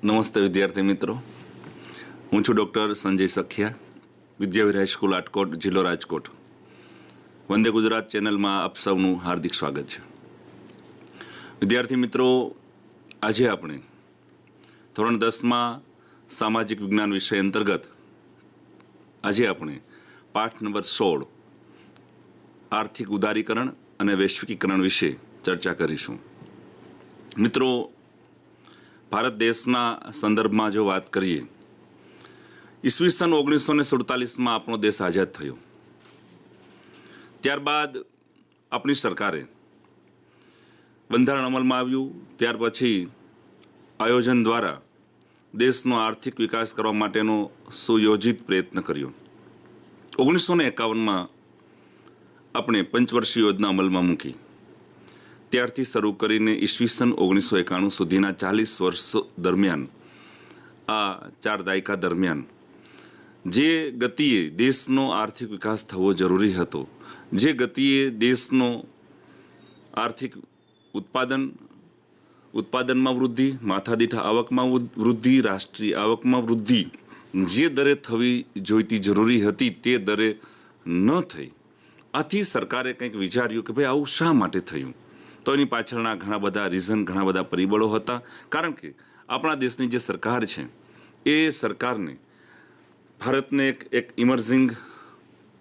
નમસ્તે વિદ્યાર્થી મિત્રો, હું છું ડૉક્ટર સંજય સખિયા, વિદ્યાવીર હાઈસ્કૂલ આટકોટ, જિલ્લો રાજકોટ. વંદે ગુજરાત ચેનલમાં આપ સૌનું હાર્દિક સ્વાગત છે. વિદ્યાર્થી મિત્રો, આજે આપણે ધોરણ 10માં સામાજિક વિજ્ઞાન વિષય અંતર્ગત આજે આપણે પાઠ નંબર 16 આર્થિક ઉદારીકરણ અને વૈશ્વિકીકરણ વિશે ચર્ચા કરીશું. મિત્રો, ભારત દેશના સંદર્ભમાં જો વાત કરીએ, ઈસવીસન 1947માં આપણો દેશ આઝાદ થયો. ત્યારબાદ આપણી સરકારે બંધારણ અમલમાં આવ્યું. ત્યાર પછી આયોજન દ્વારા દેશનો આર્થિક વિકાસ કરવા માટેનો સુયોજિત પ્રયત્ન કર્યો. 1951માં આપણે પંચવર્ષીય યોજના અમલમાં મૂકી. ત્યારથી શરૂ કરીને ઈસવીસન 1991 સુધીના 40 વર્ષ દરમિયાન, આ 4 દાયકા દરમિયાન જે ગતિએ દેશનો આર્થિક વિકાસ થવો જરૂરી હતો, જે ગતિએ દેશનો આર્થિક ઉત્પાદનમાં વૃદ્ધિ, માથાદીઠ આવકમાં વૃદ્ધિ, રાષ્ટ્રીય આવકમાં વૃદ્ધિ જે દરે થવી જોઈતી જરૂરી હતી તે દરે ન થઈ. આથી સરકારે કંઈક વિચાર્યું કે ભાઈ આવું શા માટે થયું. તો એની પાછળના ઘણા બધા રીઝન, ઘણા બધા પરિબળો હતા. કારણ કે આપણા દેશની જે સરકાર છે એ સરકારને ભારતને એક ઇમર્જિંગ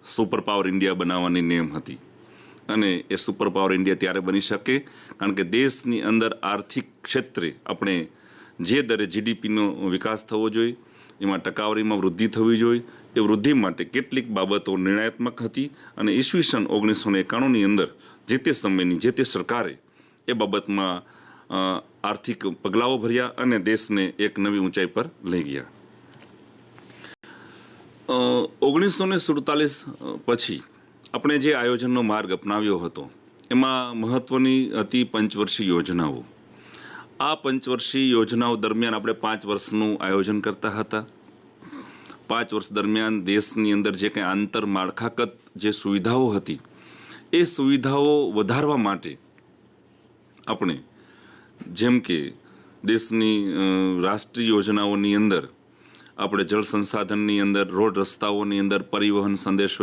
સુપર પાવર ઇન્ડિયા બનાવવાની નેમ હતી. અને એ સુપર પાવર ઇન્ડિયા ત્યારે બની શકે કારણ કે દેશની અંદર આર્થિક ક્ષેત્રે આપણે જે દરે જીડીપીનો વિકાસ થવો જોઈએ, એમાં ટકાવારીમાં વૃદ્ધિ થવી જોઈએ. એ વૃદ્ધિ માટે કેટલીક બાબતો નિર્ણયાત્મક હતી અને ઈસવીસન 1991ની અંદર જે તે સમયની જે તે સરકારે એ બાબતમાં આર્થિક પગલાઓ ભર્યા અને દેશને એક નવી ઊંચાઈ પર લઈ ગયા. 1947 પછી આપણે જે આયોજનનો માર્ગ અપનાવ્યો હતો એમાં મહત્ત્વની હતી પંચવર્ષીય યોજનાઓ. આ પંચવર્ષીય યોજનાઓ દરમિયાન આપણે 5 વર્ષનું આયોજન કરતા હતા. 5 વર્ષ દરમિયાન દેશની અંદર જે કંઈ આંતરમાળખાગત જે સુવિધાઓ હતી એ સુવિધાઓ વધારવા માટે આપણે જેમ કે દેશની રાષ્ટ્રીય યોજનાઓની અંદર આપણે જળ સંસાધનની અંદર, રોડ રસ્તાઓની અંદર, પરિવહન, સંદેશ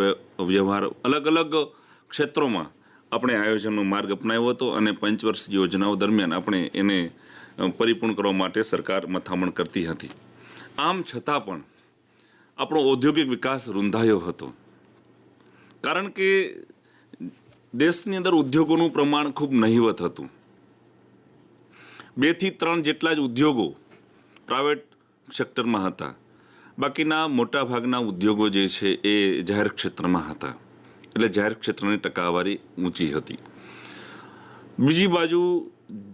વ્યવહાર, અલગ અલગ ક્ષેત્રોમાં આપણે આયોજનનો માર્ગ અપનાવ્યો હતો અને પંચવર્ષ યોજનાઓ દરમિયાન આપણે એને પરિપૂર્ણ કરવા માટે સરકાર મથામણ કરતી હતી. આમ છતાં પણ આપણો ઔદ્યોગિક વિકાસ રૂંધાયો હતો. કારણ કે દેશની અંદર ઉદ્યોગોનું પ્રમાણ ખૂબ નહિવત હતું. 2 થી 3 જેટલા જ ઉદ્યોગો પ્રાઇવેટ સેક્ટરમાં હતા. બાકીના મોટાભાગના ઉદ્યોગો જે છે એ જાહેર ક્ષેત્રમાં હતા. એટલે જાહેર ક્ષેત્રની ટકાવારી ઊંચી હતી. બીજી બાજુ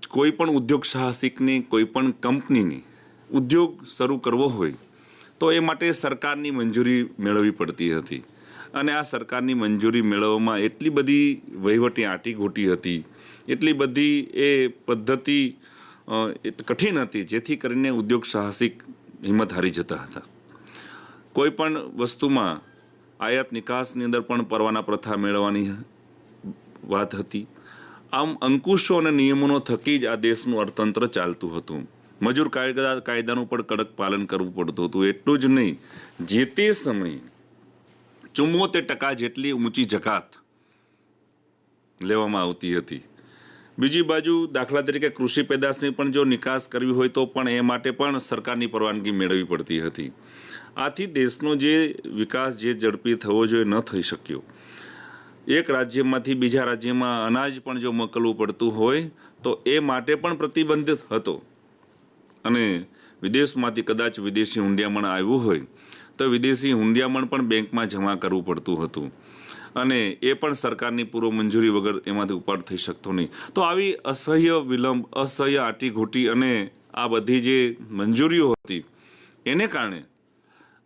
કોઈ પણ ઉદ્યોગ સાહસિકની, કોઈ પણ કંપનીની ઉદ્યોગ શરૂ કરવો હોય તો એ માટે સરકારની મંજૂરી મેળવવી પડતી હતી. અને આ સરકારની મંજૂરી મેળવવામાં એટલી બધી વહીવટી આંટીઘૂંટી હતી, એટલી બધી એ પદ્ધતિ કઠિન હતી, જેથી કરીને ઉદ્યોગ સાહસિક હિંમત હારી જતા હતા. કોઈ પણ વસ્તુમાં આયાત નિકાસની અંદર પણ પરવાના પ્રથા મેળવવાની વાત હતી. આમ અંકુશો અને નિયમોનો થકી જ આ દેશનું અર્થતંત્ર ચાલતું હતું. મજૂર કાયદાનું પણ કડક પાલન કરવું પડતું હતું. એટલું જ નહીં, જે તે સમયે 74% જેટલી ઊંચી જકાત લેવામાં આવતી હતી. બીજી બાજુ દાખલા તરીકે કૃષિ પેદાશની પણ જો નિકાસ કરવી હોય તો પણ એ માટે પણ સરકારની પરવાનગી મેળવવી પડતી હતી. આથી દેશનો જે વિકાસ જે ઝડપી થવો જોઈએ ન થઈ શક્યો. એક રાજ્યમાંથી બીજા રાજ્યમાં અનાજ પણ જો મોકલવું પડતું હોય તો એ માટે પણ પ્રતિબંધિત હતો. અને વિદેશમાંથી કદાચ વિદેશી હુંડિયામણ આવ્યું હોય તો વિદેશી હુંડિયામણ પણ બેંકમાં જમા કરવું પડતું હતું. અને એ પણ સરકારની પૂર્વ મંજૂરી વગર એમાંથી ઉપાડ થઈ શકતો નહીં. તો આવી અસહ્ય વિલંબ, અસહ્ય આંટીઘૂંટી અને આ બધી જે મંજૂરીઓ હતી એને કારણે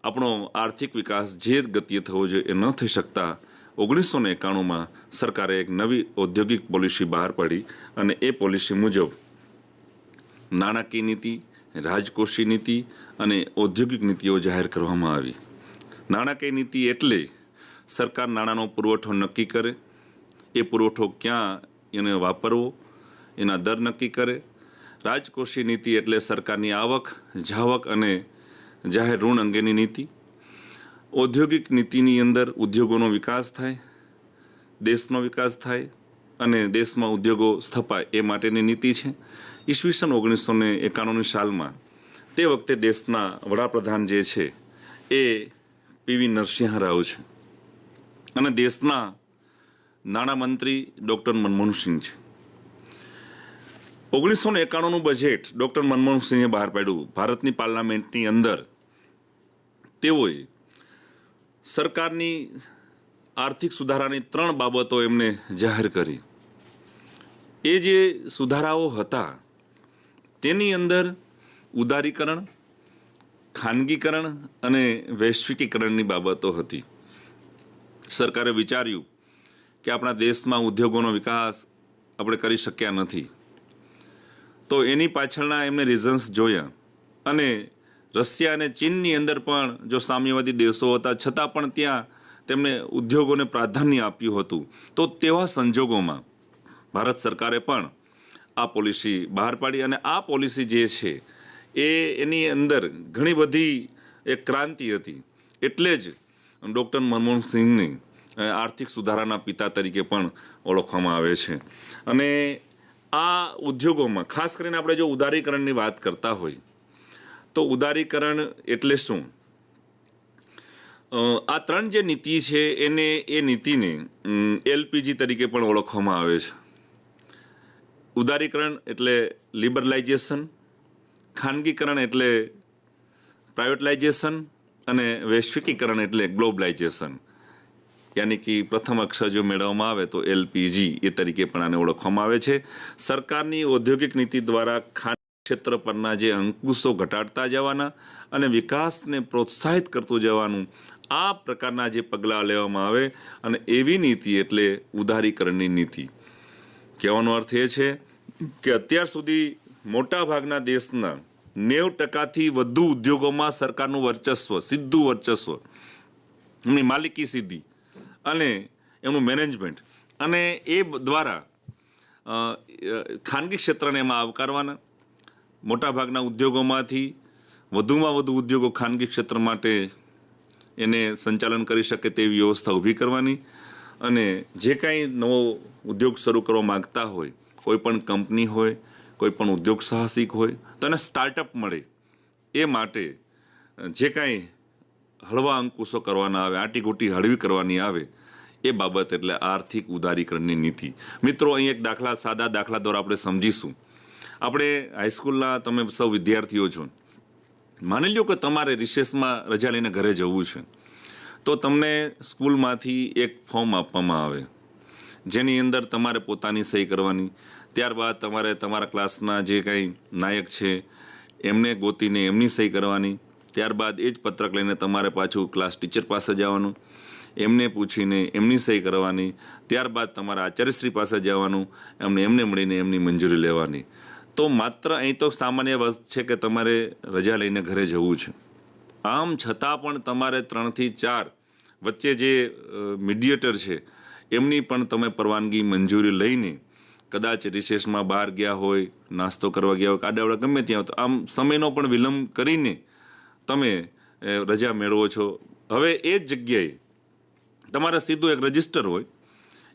આપણો આર્થિક વિકાસ જે ગતિએ થવો જોઈએ એ ન થઈ શકતા 1991માં સરકારે એક નવી ઔદ્યોગિક પોલિસી બહાર પાડી અને એ પોલિસી મુજબ નાણાકીય નીતિ, રાજકોષી નીતિ અને ઔદ્યોગિક નીતિઓ જાહેર કરવામાં આવી. નાણાકીય નીતિ એટલે સરકાર નાણાંનો પુરવઠો નક્કી કરે, એ પુરવઠો ક્યાં એને વાપરવો એના દર નક્કી કરે, રાજકોષીય નીતિ એટલે સરકારની આવક, જાવક અને જાહેર ઋણ અંગેની નીતિ. ઔદ્યોગિક નીતિની અંદર ઉદ્યોગોનો વિકાસ થાય, દેશનો વિકાસ થાય અને દેશમાં ઉદ્યોગો સ્થપાય એ માટેની નીતિ છે. ઈસવીસન 1991ની સાલમાં તે વખતે દેશના વડાપ્રધાન જે છે એ પીવી નરસિંહ રાવ છે અને દેશના નાણામંત્રી ડૉક્ટર મનમોહન સિંહ છે. 1991નું બજેટ ડૉક્ટર મનમોહન સિંહે બહાર પાડ્યું. ભારતની પાર્લામેન્ટની અંદર તેઓએ સરકારની આર્થિક સુધારાની 3 બાબતો એમને જાહેર કરી. એ જે સુધારાઓ હતા તેની અંદર ઉદારીકરણ, ખાનગીકરણ અને વૈશ્વિકીકરણની બાબતો હતી. સરકારે વિચાર્યું કે આપણા દેશમાં ઉદ્યોગોનો વિકાસ આપણે કરી શક્યા નથી, તો એની પાછળના એમને રીઝન્સ જોયા અને રશિયા અને ચીનની અંદર પણ જો સામ્યવાદી દેશો હતા છતાં પણ ત્યાં તેમણે ઉદ્યોગોને પ્રાધાન્ય આપ્યું હતું. તો તેવા સંજોગોમાં ભારત સરકારે પણ આ પોલિસી બહાર પાડી અને આ પોલિસી જે છે એની અંદર ઘણી બધી એક ક્રાંતિ હતી. એટલે જ ડૉક્ટર મનમોહન સિંહને આર્થિક સુધારાના પિતા તરીકે પણ ઓળખવામાં આવે છે. અને આ ઉદ્યોગોમાં ખાસ કરીને આપણે જો ઉદારીકરણની વાત કરતા હોય તો ઉદારીકરણ એટલે શું? આ 3 જે નીતિ છે એ નીતિને LPG તરીકે પણ ઓળખવામાં આવે છે. ઉદારીકરણ એટલે લિબરલાઇઝેશન, ખાનગીકરણ એટલે પ્રાઇવેટલાઇઝેશન અને વૈશ્વિકીકરણ એટલે ગ્લોબલાઇઝેશન. યાની કે પ્રથમ અક્ષર જો મેળવવામાં આવે તો LPG એ તરીકે પણ આને ઓળખવામાં આવે છે. સરકારની ઔદ્યોગિક નીતિ દ્વારા ખાનગી ક્ષેત્ર પરના જે અંકુશો ઘટાડતા જવાના અને વિકાસને પ્રોત્સાહિત કરતું જવાનું, આ પ્રકારના જે પગલાં લેવામાં આવે અને એવી નીતિ એટલે ઉદારીકરણની નીતિ. કહેવાનો અર્થ એ છે કે અત્યાર સુધી મોટાભાગના દેશના 90%થી વધુ ઉદ્યોગોમાં સરકારનું વર્ચસ્વ, સીધું વર્ચસ્વ, એમની માલિકી સીધી અને એમનું મેનેજમેન્ટ, અને એ દ્વારા ખાનગી ક્ષેત્રને એમાં આવકારવાના. મોટાભાગના ઉદ્યોગોમાંથી વધુમાં વધુ ઉદ્યોગો ખાનગી ક્ષેત્ર માટે એને સંચાલન કરી શકે તેવી વ્યવસ્થા ઊભી કરવાની. અને જે કાંઈ નવો ઉદ્યોગ શરૂ કરવા માગતા હોય, કોઈ પણ કંપની હોય, કોઈ પણ ઉદ્યોગ સાહસિક હોય, તો એને સ્ટાર્ટઅપ મળે એ માટે જે કાંઈ હળવા અંકુશો કરવાના આવે, આંટીઘૂંટી હળવી કરવાની આવે, એ બાબત એટલે આર્થિક ઉદારીકરણની નીતિ. મિત્રો, અહીં એક સાદા દાખલા દ્વારા આપણે સમજીશું. આપણે હાઈસ્કૂલના તમે સૌ વિદ્યાર્થીઓ છો. માની લો કે તમારે રિસેસમાં રજા લઈને ઘરે જવું છે, તો તમને સ્કૂલમાંથી એક ફોર્મ આપવામાં આવે જેની અંદર તમારે પોતાની સહી કરવાની. ત્યારબાદ તમારે તમારા ક્લાસના જે કાંઈ નાયક છે એમને ગોતીને એમની સહી કરવાની. ત્યારબાદ એ જ પત્રક લઈને તમારે પાછું ક્લાસ ટીચર પાસે જવાનું, એમને પૂછીને એમની સહી કરવાની. ત્યારબાદ તમારા આચાર્યશ્રી પાસે જવાનું, એમને મળીને એમની મંજૂરી લેવાની. તો માત્ર અહીં તો સામાન્ય વસ્તુ છે કે તમારે રજા લઈને ઘરે જવું છે. આમ છતાં પણ તમારે 3 થી 4 વચ્ચે જે મીડિયેટર છે એમની પણ તમે પરવાનગી, મંજૂરી લઈને કદાચ રિસેસમાં બહાર ગયા હોય, નાસ્તો કરવા ગયા હોય, આડાવડા ગમે ત્યાં, તો આમ સમયનો પણ વિલંબ કરીને તમે રજા મેળવો છો. હવે એ જ જગ્યાએ તમારે સીધું એક રજિસ્ટર હોય,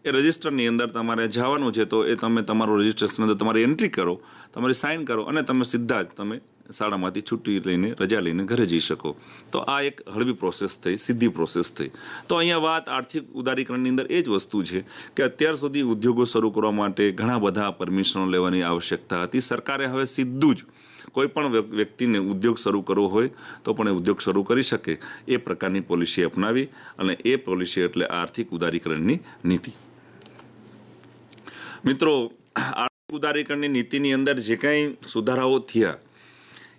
એ રજિસ્ટરની અંદર તમારે જવાનું છે, તો એ તમે તમારું રજિસ્ટ્રેશન અંદર તમારી એન્ટ્રી કરો, તમારી સાઇન કરો અને તમે સીધા જ તમે શાળામાંથી છૂટી લઈને, રજા લઈને ઘરે જઈ શકો. તો આ એક હળવી પ્રોસેસ થઈ, સીધી પ્રોસેસ થઈ. તો અહીંયા વાત આર્થિક ઉદારીકરણની અંદર એ જ વસ્તુ છે કે અત્યાર સુધી ઉદ્યોગો શરૂ કરવા માટે ઘણા બધા પરમિશનો લેવાની આવશ્યકતા હતી. સરકારે હવે સીધું જ કોઈ પણ વ્યક્તિને ઉદ્યોગ શરૂ કરવો હોય તો પણ એ ઉદ્યોગ શરૂ કરી શકે એ પ્રકારની પોલિસી અપનાવી, અને એ પોલિસી એટલે આર્થિક ઉદારીકરણની નીતિ. મિત્રો, આર્થિક ઉદારીકરણની નીતિની અંદર જે કાંઈ સુધારાઓ થયા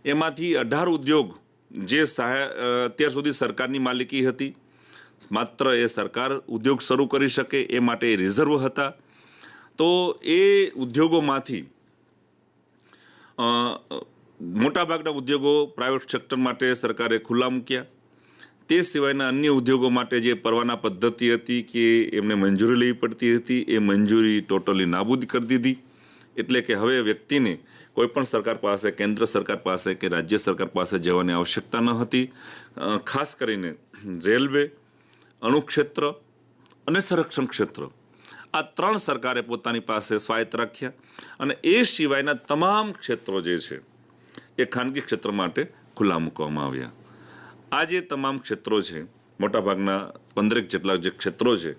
એમાંથી 18 ઉદ્યોગ જે અત્યાર સુધી સરકારની માલિકી હતી, માત્ર એ સરકાર ઉદ્યોગ શરૂ કરી શકે એ માટે રિઝર્વ હતા, તો એ ઉદ્યોગોમાંથી મોટાભાગના ઉદ્યોગો પ્રાઇવેટ સેક્ટર માટે સરકારે ખુલ્લા મૂક્યા. તે સિવાયના અન્ય ઉદ્યોગો માટે જે પરવાના પદ્ધતિ હતી કે એમને મંજૂરી લેવી પડતી હતી, એ મંજૂરી ટોટલી નાબૂદ કરી દીધી. એટલે કે હવે વ્યક્તિને કોઈ પણ સરકાર પાસે, કેન્દ્ર સરકાર પાસે કે રાજ્ય સરકાર પાસે જવાની આવશ્યકતા ન હતી. ખાસ કરીને રેલવે, અણુક્ષેત્ર અને સંરક્ષણ ક્ષેત્ર, આ 3 સરકારે પોતાની પાસે સ્વાયત્ત રાખ્યા અને એ સિવાયના તમામ ક્ષેત્રો જે છે એ ખાનગી ક્ષેત્ર માટે ખુલ્લા મૂકવામાં આવ્યા. આ જે તમામ ક્ષેત્રો છે, મોટાભાગના 15 જેટલા જે ક્ષેત્રો છે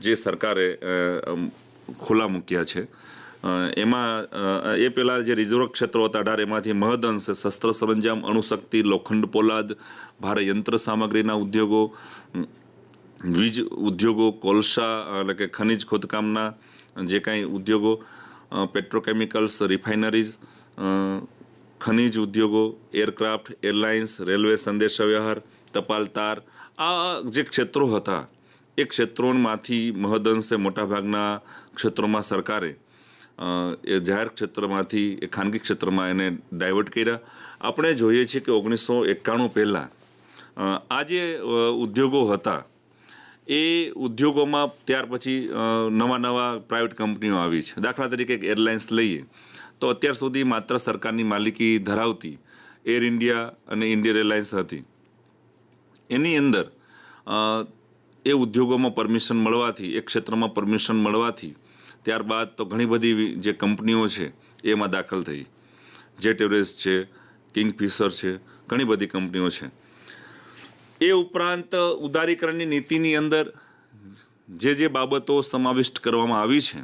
જે સરકારે ખુલ્લા મૂક્યા છે, એમાં એ પહેલાં જે રિઝર્વ ક્ષેત્રો હતા 18, એમાંથી મહદઅંશે શસ્ત્ર સરંજામ, અણુશક્તિ, લોખંડ પોલાદ, ભારે યંત્ર સામગ્રીના ઉદ્યોગો, વીજ ઉદ્યોગો, કોલસા એટલે કે ખનિજ ખોદકામના જે કાંઈ ઉદ્યોગો, પેટ્રોકેમિકલ્સ, રિફાઇનરીઝ, ખનિજ ઉદ્યોગો, એરક્રાફ્ટ, એરલાઇન્સ, રેલવે, સંદેશાવ્યવહાર, ટપાલ તાર, આ જે ક્ષેત્રો હતા એ ક્ષેત્રોમાંથી મહદઅંશે મોટાભાગના ક્ષેત્રોમાં સરકારે એ જાહેર ક્ષેત્રમાંથી એ ખાનગી ક્ષેત્રમાં એને ડાયવર્ટ કર્યા. આપણે જોઈએ છીએ કે 1991 પહેલાં આ જે ઉદ્યોગો હતા એ ઉદ્યોગોમાં ત્યાર પછી નવા પ્રાઇવેટ કંપનીઓ આવી છે. દાખલા તરીકે એરલાઇન્સ લઈએ તો અત્યાર સુધી માત્ર સરકારની માલિકી ધરાવતી એર ઇન્ડિયા અને ઇન્ડિયન એરલાઇન્સ હતી. એની અંદર એ ઉદ્યોગોમાં પરમિશન મળવાથી, એ ક્ષેત્રમાં પરમિશન મળવાથી ત્યારબાદ તો ઘણી બધી જે કંપનીઓ છે એમાં દાખલ થઈ. જેટ એરવેઝ છે, કિંગફિશર છે, ઘણી બધી કંપનીઓ છે. એ ઉપરાંત ઉદારીકરણની નીતિની અંદર જે બાબતો સમાવિષ્ટ કરવામાં આવી છે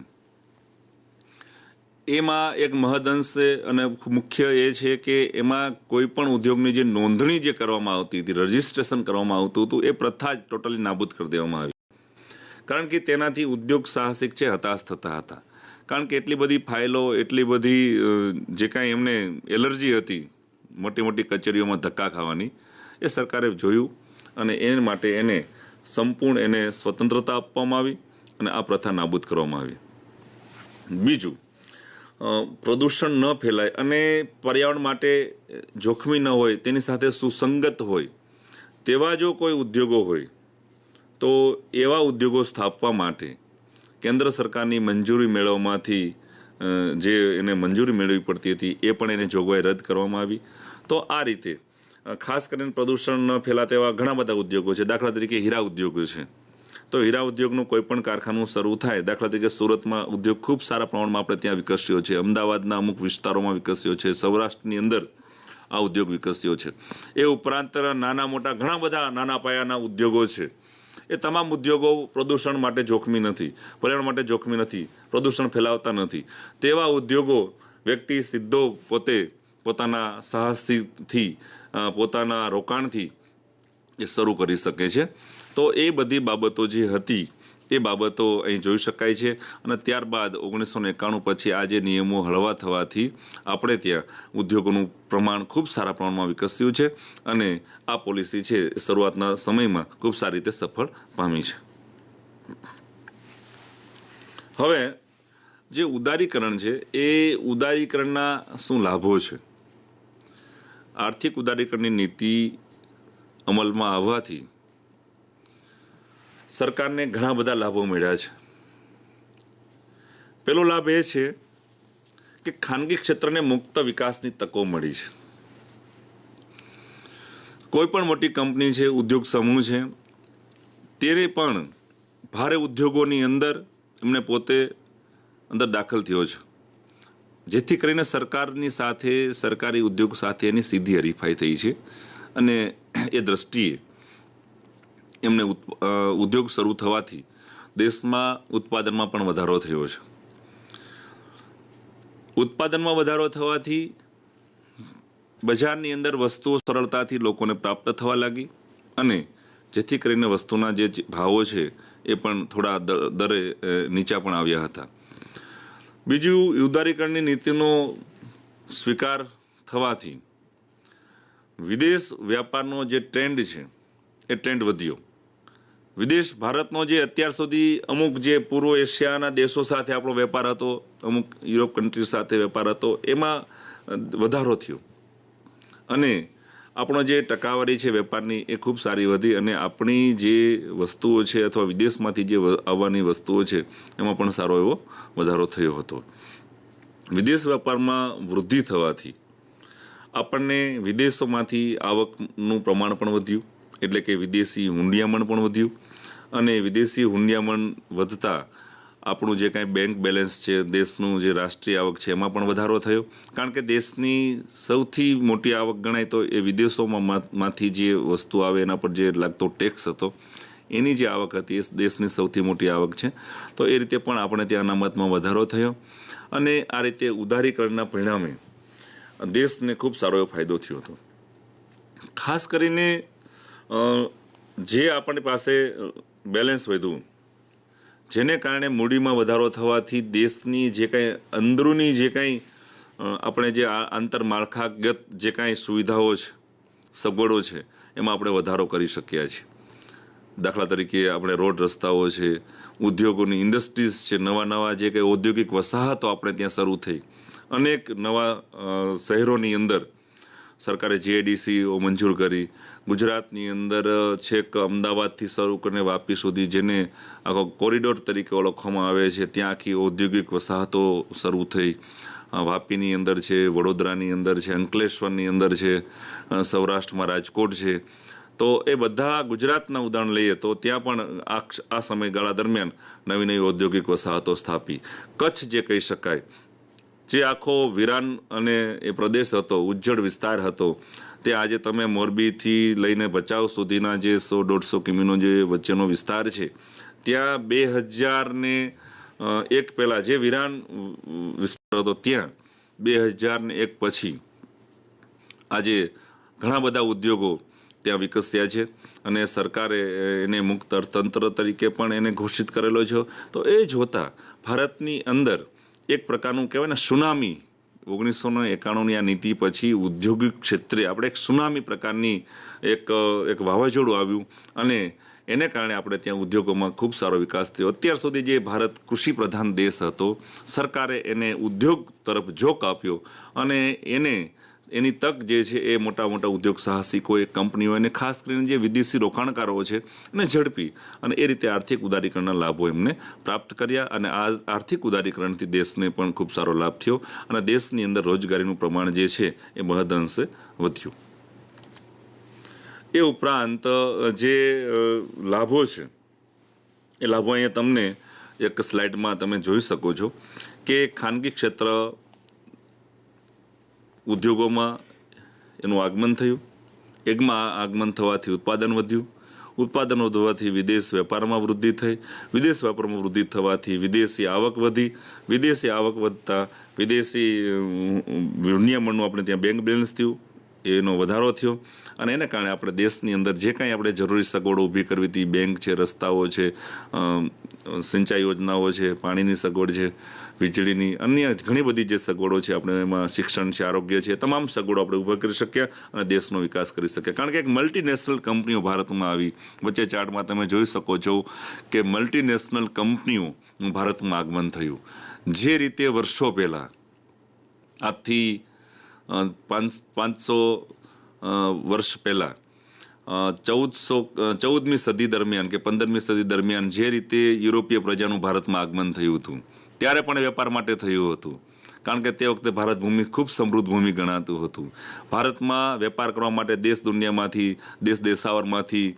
એમાં એક મહદઅંશે અને મુખ્ય એ છે કે એમાં કોઈ પણ ઉદ્યોગની જે નોંધણી જે કરવામાં આવતી હતી, રજિસ્ટ્રેશન કરવામાં આવતું હતું, એ પ્રથા જ ટોટલી નાબૂદ કરી દેવામાં આવી. કારણ કે તેનાથી ઉદ્યોગ સાહસિક છે હતાશ થતા હતા. કારણ કે એટલી બધી ફાઇલો, એટલી બધી જે કાંઈ એમને એલર્જી હતી મોટી મોટી કચેરીઓમાં ધક્કા ખાવાની, એ સરકારે જોયું અને એ માટે એને સંપૂર્ણ એને સ્વતંત્રતા આપવામાં આવી અને આ પ્રથા નાબૂદ કરવામાં આવી. બીજું, પ્રદૂષણ ન ફેલાય અને પર્યાવરણ માટે જોખમી ન હોય, તેની સાથે સુસંગત હોય તેવા જો કોઈ ઉદ્યોગો હોય તો એવા ઉદ્યોગો સ્થાપવા માટે કેન્દ્ર સરકારની મંજૂરી મેળવવામાંથી જે એને મંજૂરી મેળવવી પડતી હતી એ પણ એને જોગવાઈ રદ કરવામાં આવી. તો આ રીતે ખાસ કરીને પ્રદૂષણ ન ફેલાતા એવા ઘણા બધા ઉદ્યોગો છે. દાખલા તરીકે હીરા ઉદ્યોગો છે, તો હીરા ઉદ્યોગનું કોઈ પણ કારખાનું શરૂ થાય, દાખલા તરીકે સુરતમાં ઉદ્યોગ ખૂબ સારા પ્રમાણમાં આપણે ત્યાં વિકસ્યો છે, અમદાવાદના અમુક વિસ્તારોમાં વિકસ્યો છે, સૌરાષ્ટ્રની અંદર આ ઉદ્યોગ વિકસ્યો છે. એ ઉપરાંત નાના મોટા ઘણા બધા નાના પાયાના ઉદ્યોગો છે. એ તમામ ઉદ્યોગો પ્રદૂષણ માટે જોખમી નથી, પર્યાવરણ માટે જોખમી નથી, પ્રદૂષણ ફેલાવતા નથી. તેવા ઉદ્યોગો વ્યક્તિ સીધો પોતે પોતાના સાહસથી, પોતાના રોકાણથી એ શરૂ કરી શકે છે. તો એ બધી બાબતો જે હતી એ બાબતો અહીં જોઈ શકાય છે. અને ત્યારબાદ 1991 પછી આ જે નિયમો હળવા થવાથી આપણે ત્યાં ઉદ્યોગોનું પ્રમાણ ખૂબ સારા પ્રમાણમાં વિકસ્યું છે અને આ પોલિસી છે એ શરૂઆતના સમયમાં ખૂબ સારી રીતે સફળ પામી છે. હવે જે ઉદારીકરણ છે એ ઉદારીકરણના શું લાભો છે? આર્થિક ઉદારીકરણની નીતિ અમલમાં આવવાથી સરકારને ઘણા બધા લાભો મળ્યા છે. પહેલો લાભ એ છે કે ખાનગી ક્ષેત્રને મુક્ત વિકાસની તકો મળી છે. કોઈ પણ મોટી કંપની છે, ઉદ્યોગ સમૂહ છે, તેને પણ ભારે ઉદ્યોગોની અંદર એમને પોતે અંદર દાખલ થયો છે, જેથી કરીને સરકારની સાથે, સરકારી ઉદ્યોગ સાથે એની સીધી હરીફાઈ થઈ છે અને એ દ્રષ્ટિએ એમને ઉદ્યોગ શરૂ થવાથી દેશમાં ઉત્પાદનમાં પણ વધારો થયો છે. ઉત્પાદનમાં વધારો થવાથી બજારની અંદર વસ્તુઓ સરળતાથી લોકોને પ્રાપ્ત થવા લાગી અને જેથી કરીને વસ્તુના જે ભાવો છે એ પણ થોડા દરે નીચા પણ આવ્યા હતા. બીજું, ઉદારીકરણની નીતિનો સ્વીકાર થવાથી વિદેશ વ્યાપારનો જે ટ્રેન્ડ છે એ ટ્રેન્ડ વધ્યો. વિદેશ ભારતનો જે અત્યાર સુધી અમુક જે પૂર્વ એશિયાના દેશો સાથે આપણો વેપાર હતો, અમુક યુરોપ કન્ટ્રી સાથે વેપાર હતો, એમાં વધારો થયો અને આપણો જે ટકાવારી છે વેપારની એ ખૂબ સારી વધી અને આપણી જે વસ્તુઓ છે અથવા વિદેશમાંથી જે આવવાની વસ્તુઓ છે એમાં પણ સારો એવો વધારો થયો હતો. વિદેશ વેપારમાં વૃદ્ધિ થવાથી આપણને વિદેશોમાંથી આવકનું પ્રમાણ પણ વધ્યું, એટલે કે વિદેશી હુંડિયામણ પણ વધ્યું, અને વિદેશી હુંડિયામણ વધતા આપણું જે કાંઈ બેંક બેલેન્સ છે, દેશનું જે રાષ્ટ્રીય આવક છે એમાં પણ વધારો થયો. કારણ કે દેશની સૌથી મોટી આવક ગણાય તો એ વિદેશોમાંથી જે વસ્તુ આવે એના પર જે લાગતો ટેક્સ હતો એની જે આવક હતી એ દેશની સૌથી મોટી આવક છે. તો એ રીતે પણ આપણે ત્યાં અનામતમાં વધારો થયો, અને આ રીતે ઉદારીકરણના પરિણામે દેશને ખૂબ સારો એવો ફાયદો થયો હતો. ખાસ કરીને જે આપણી પાસે બેલેન્સ વધ્યું, જેને કારણે મૂડીમાં વધારો થવાથી દેશની જે કાંઈ અંદરૂની જે કાંઈ આપણે જે આંતરમાળખાગત જે કાંઈ સુવિધાઓ છે, સગવડો છે, એમાં આપણે વધારો કરી શક્યા છીએ. દાખલા તરીકે આપણે રોડ રસ્તાઓ છે, ઉદ્યોગોની ઇન્ડસ્ટ્રીઝ છે, નવા જે કંઈ ઔદ્યોગિક વસાહતો આપણે ત્યાં શરૂ થઈ, અનેક નવા શહેરોની અંદર સરકારે જીઆઈડીસીઓ મંજૂર કરી. ગુજરાતની અંદર છેક અમદાવાદથી શરૂ કરીને વાપી સુધી, જેને આખો કોરિડોર તરીકે ઓળખવામાં આવે છે, ત્યાં આખી ઔદ્યોગિક વસાહતો શરૂ થઈ. વાપીની અંદર છે, વડોદરાની અંદર છે, અંકલેશ્વરની અંદર છે, સૌરાષ્ટ્રમાં રાજકોટ છે. તો એ બધા ગુજરાતના ઉદાહરણ લઈએ તો ત્યાં પણ આ સમયગાળા દરમિયાન નવી ઔદ્યોગિક વસાહતો સ્થાપી. કચ્છ જે કહી શકાય, જે આખો વિરાન અને એ પ્રદેશ હતો, ઉજ્જડ વિસ્તાર હતો, તે આજે તમે મોરબીથી લઈને ભચાઉ સુધીના જે 100-150 કિમીનો જે વચ્ચેનો વિસ્તાર છે, ત્યાં 2001 પહેલાં જે વિરાન વિસ્તાર હતો ત્યાં 2001 પછી આજે ઘણા બધા ઉદ્યોગો ત્યાં વિકસ્યા છે, અને સરકારે એને મુક્ત અર્થતંત્ર તરીકે પણ એને ઘોષિત કરેલો છે. તો એ જોતાં ભારતની અંદર એક પ્રકારનું કહેવાય ને સુનામી, 1991ની આ નીતિ પછી ઉદ્યોગિક ક્ષેત્રે આપણે એક સુનામી પ્રકારની એક વાવાઝોડું આવ્યું, અને એને કારણે આપણે ત્યાં ઉદ્યોગોમાં ખૂબ સારો વિકાસ થયો. અત્યાર સુધી જે ભારત કૃષિ પ્રધાન દેશ હતો, સરકારે એને ઉદ્યોગ તરફ ઝોક આપ્યો, અને એની તક જે છે એ મોટા ઉદ્યોગ સાહસિકો, એ કંપનીઓ, અને ખાસ કરીને જે વિદેશી રોકાણકારો છે એને ઝડપી, અને એ રીતે આર્થિક ઉદારીકરણના લાભો એમને પ્રાપ્ત કર્યા. અને આ આર્થિક ઉદારીકરણથી દેશને પણ ખૂબ સારો લાભ થયો, અને દેશની અંદર રોજગારીનું પ્રમાણ જે છે એ મહદઅંશે વધ્યું. એ ઉપરાંત જે લાભો છે એ લાભો અહીંયા તમને એક સ્લાઇડમાં તમે જોઈ શકો છો કે ખાનગી ક્ષેત્ર ઉદ્યોગોમાં એનું આગમન થયું. એમાં આગમન થવાથી ઉત્પાદન વધ્યું. ઉત્પાદન વધવાથી વિદેશ વેપારમાં વૃદ્ધિ થઈ. વિદેશ વેપારમાં વૃદ્ધિ થવાથી વિદેશી આવક વધી. વિદેશી આવક વધતા વિદેશી વિનિમયનું આપણે ત્યાં બેંક બેલેન્સ થયું, એનો વધારો થયો, અને એને કારણે આપણે દેશની અંદર જે કાંઈ આપણે જરૂરી સગવડો ઊભી કરવી હતી, બેંક છે, રસ્તાઓ છે, સિંચાઈ યોજનાઓ છે, પાણીની સગવડ છે, વીજળીની, અન્ય ઘણી બધી જે સગવડો છે, આપણે એમાં શિક્ષણ છે, આરોગ્ય છે, તમામ સગવડો આપણે ઊભા કરી શક્યા અને દેશનો વિકાસ કરી શક્યા. કારણ કે એક મલ્ટીનેશનલ કંપનીઓ ભારતમાં આવી. વચ્ચે ચાર્ટમાં તમે જોઈ શકો છો કે મલ્ટીનેશનલ કંપનીઓનું ભારતમાં આગમન થયું. જે રીતે વર્ષો પહેલાં, આજથી 500 વર્ષ પહેલાં, 14મી સદી દરમિયાન કે 15મી સદી દરમિયાન જે રીતે યુરોપીય પ્રજાનું ભારતમાં આગમન થયું હતું, ત્યારે પણ વેપાર માટે થયું હતું. કારણ કે તે વખતે ભારત ભૂમિ ખૂબ સમૃદ્ધ ભૂમિ ગણાતું હતું. ભારતમાં વેપાર કરવા માટે દેશ દુનિયામાંથી, દેશાવરમાંથી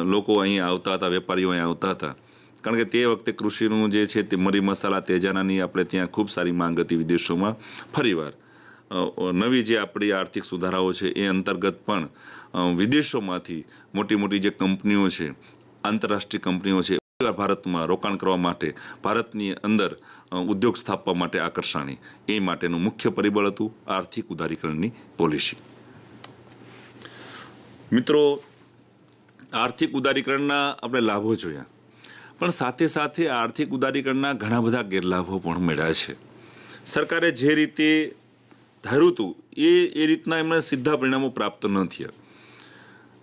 લોકો અહીં આવતા હતા, વેપારીઓ અહીં આવતા હતા. કારણ કે તે વખતે કૃષિનું જે છે તે મરી મસાલા, તેજાનાની આપણે ત્યાં ખૂબ સારી માંગ હતી વિદેશોમાં. ફરીવાર નવી જે આપણી આર્થિક સુધારાઓ છે એ અંતર્ગત પણ વિદેશોમાંથી મોટી જે કંપનીઓ છે, આંતરરાષ્ટ્રીય કંપનીઓ છે, ભારતમાં રોકાણ કરવા માટે, ભારતની અંદર ઉદ્યોગ સ્થાપવા માટે આકર્ષાણી, એ માટેનું મુખ્ય પરિબળ હતું આર્થિક ઉદારીકરણની પોલિસી. મિત્રો, આર્થિક ઉદારીકરણના આપણે લાભો જોયા, પણ સાથે સાથે આર્થિક ઉદારીકરણના ઘણા બધા ગેરલાભો પણ મળ્યા છે. સરકારે જે રીતે ધાર્યું હતું એ રીતના એમને સીધા પરિણામો પ્રાપ્ત ન થયા.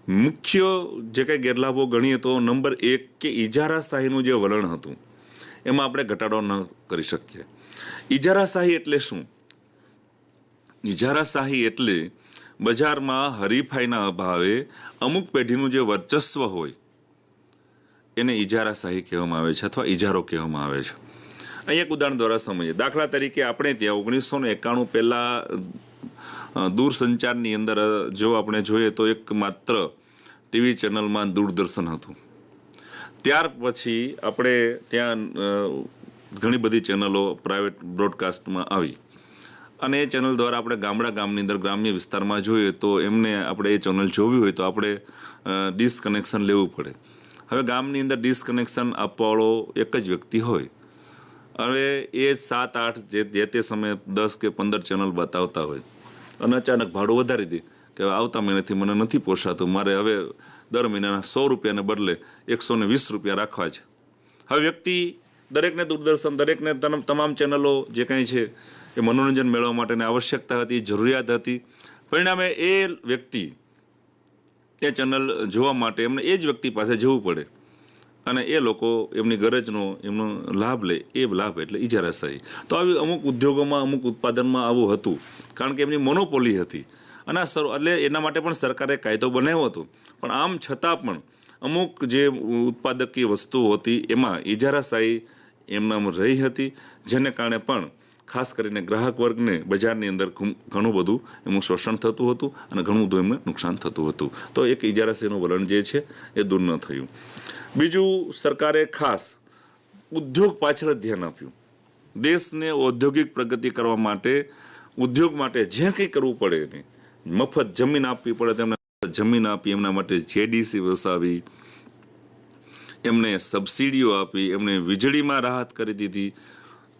મુખ્ય જે કંઈ ગેરલાભો ગણીએ તો નંબર 1 કે ઇજારાશાહીનું જે વલણ હતું એમાં આપણે ઘટાડો ન કરી શકીએ. ઇજારાશાહી એટલે શું? ઇજારાશાહી એટલે બજારમાં હરીફાઈના અભાવે અમુક પેઢીનું જે વર્ચસ્વ હોય એને ઇજારાશાહી કહેવામાં આવે છે, અથવા ઇજારો કહેવામાં આવે છે. અહીં એક ઉદાહરણ દ્વારા સમજીએ. દાખલા તરીકે આપણે ત્યાં 1991 પહેલાં દૂરસંચારની અંદર જો આપણે જોઈએ તો એક માત્ર ટીવી ચેનલમાં દૂરદર્શન હતું. ત્યાર પછી આપણે ત્યાં ઘણી બધી ચેનલો પ્રાઇવેટ બ્રોડકાસ્ટમાં આવી અને એ ચેનલ દ્વારા આપણે ગામની અંદર ગ્રામ્ય વિસ્તારમાં જોઈએ તો એમને આપણે એ ચેનલ જોવી હોય તો આપણે ડિશ કનેક્શન લેવું પડે. હવે ગામની અંદર ડિશ કનેક્શન આપવાવાળો એક જ વ્યક્તિ હોય. હવે એ 7-8 જે તે સમયે 10 કે 15 ચેનલ બતાવતા હોય અને અચાનક ભાડું વધારી દે કે આવતા મહિનાથી મને નથી પોસાતું, મારે હવે દર મહિનાના 100 રૂપિયાને બદલે 120 રૂપિયા રાખવા છે. હવે વ્યક્તિ દરેકને દૂરદર્શન, દરેકને તમામ ચેનલો જે કંઈ છે એ મનોરંજન મેળવવા માટેની આવશ્યકતા હતી, જરૂરિયાત હતી. પરિણામે એ વ્યક્તિ એ ચેનલ જોવા માટે એમને એ જ વ્યક્તિ પાસે જવું પડે અને એ લોકો એમની ગરજનો એમનો લાભ લે. એ લાભ એટલે ઇજારાશાહી. તો આવી અમુક ઉદ્યોગોમાં, અમુક ઉત્પાદનમાં આવું હતું કારણ કે એમની મોનોપોલી હતી અને એટલે એના માટે પણ સરકારે કાયદો બનાવ્યો હતો. પણ આમ છતાં પણ અમુક જે ઉત્પાદકીય વસ્તુઓ હતી એમાં ઇજારાશાહી એમનામાં રહી હતી, જેને કારણે પણ ખાસ કરીને ગ્રાહક વર્ગને બજારની અંદર ઘણું બધું એમનું શોષણ થતું હતું અને ઘણું બધું એમને નુકસાન થતું હતું. તો એક ઇજારાશાહીનું વલણ જે છે એ દૂર ન થયું. બીજું, સરકારે ખાસ ઉદ્યોગ પાછળ ધ્યાન આપ્યું. દેશને ઔદ્યોગિક પ્રગતિ કરવા માટે, ઉદ્યોગ માટે જે કંઈ કરવું પડે એને મફત જમીન આપવી પડે તેમને જમીન આપી, એમના માટે જેડીસી વસાવી, એમને સબસિડીઓ આપી, એમને વીજળીમાં રાહત કરી દીધી.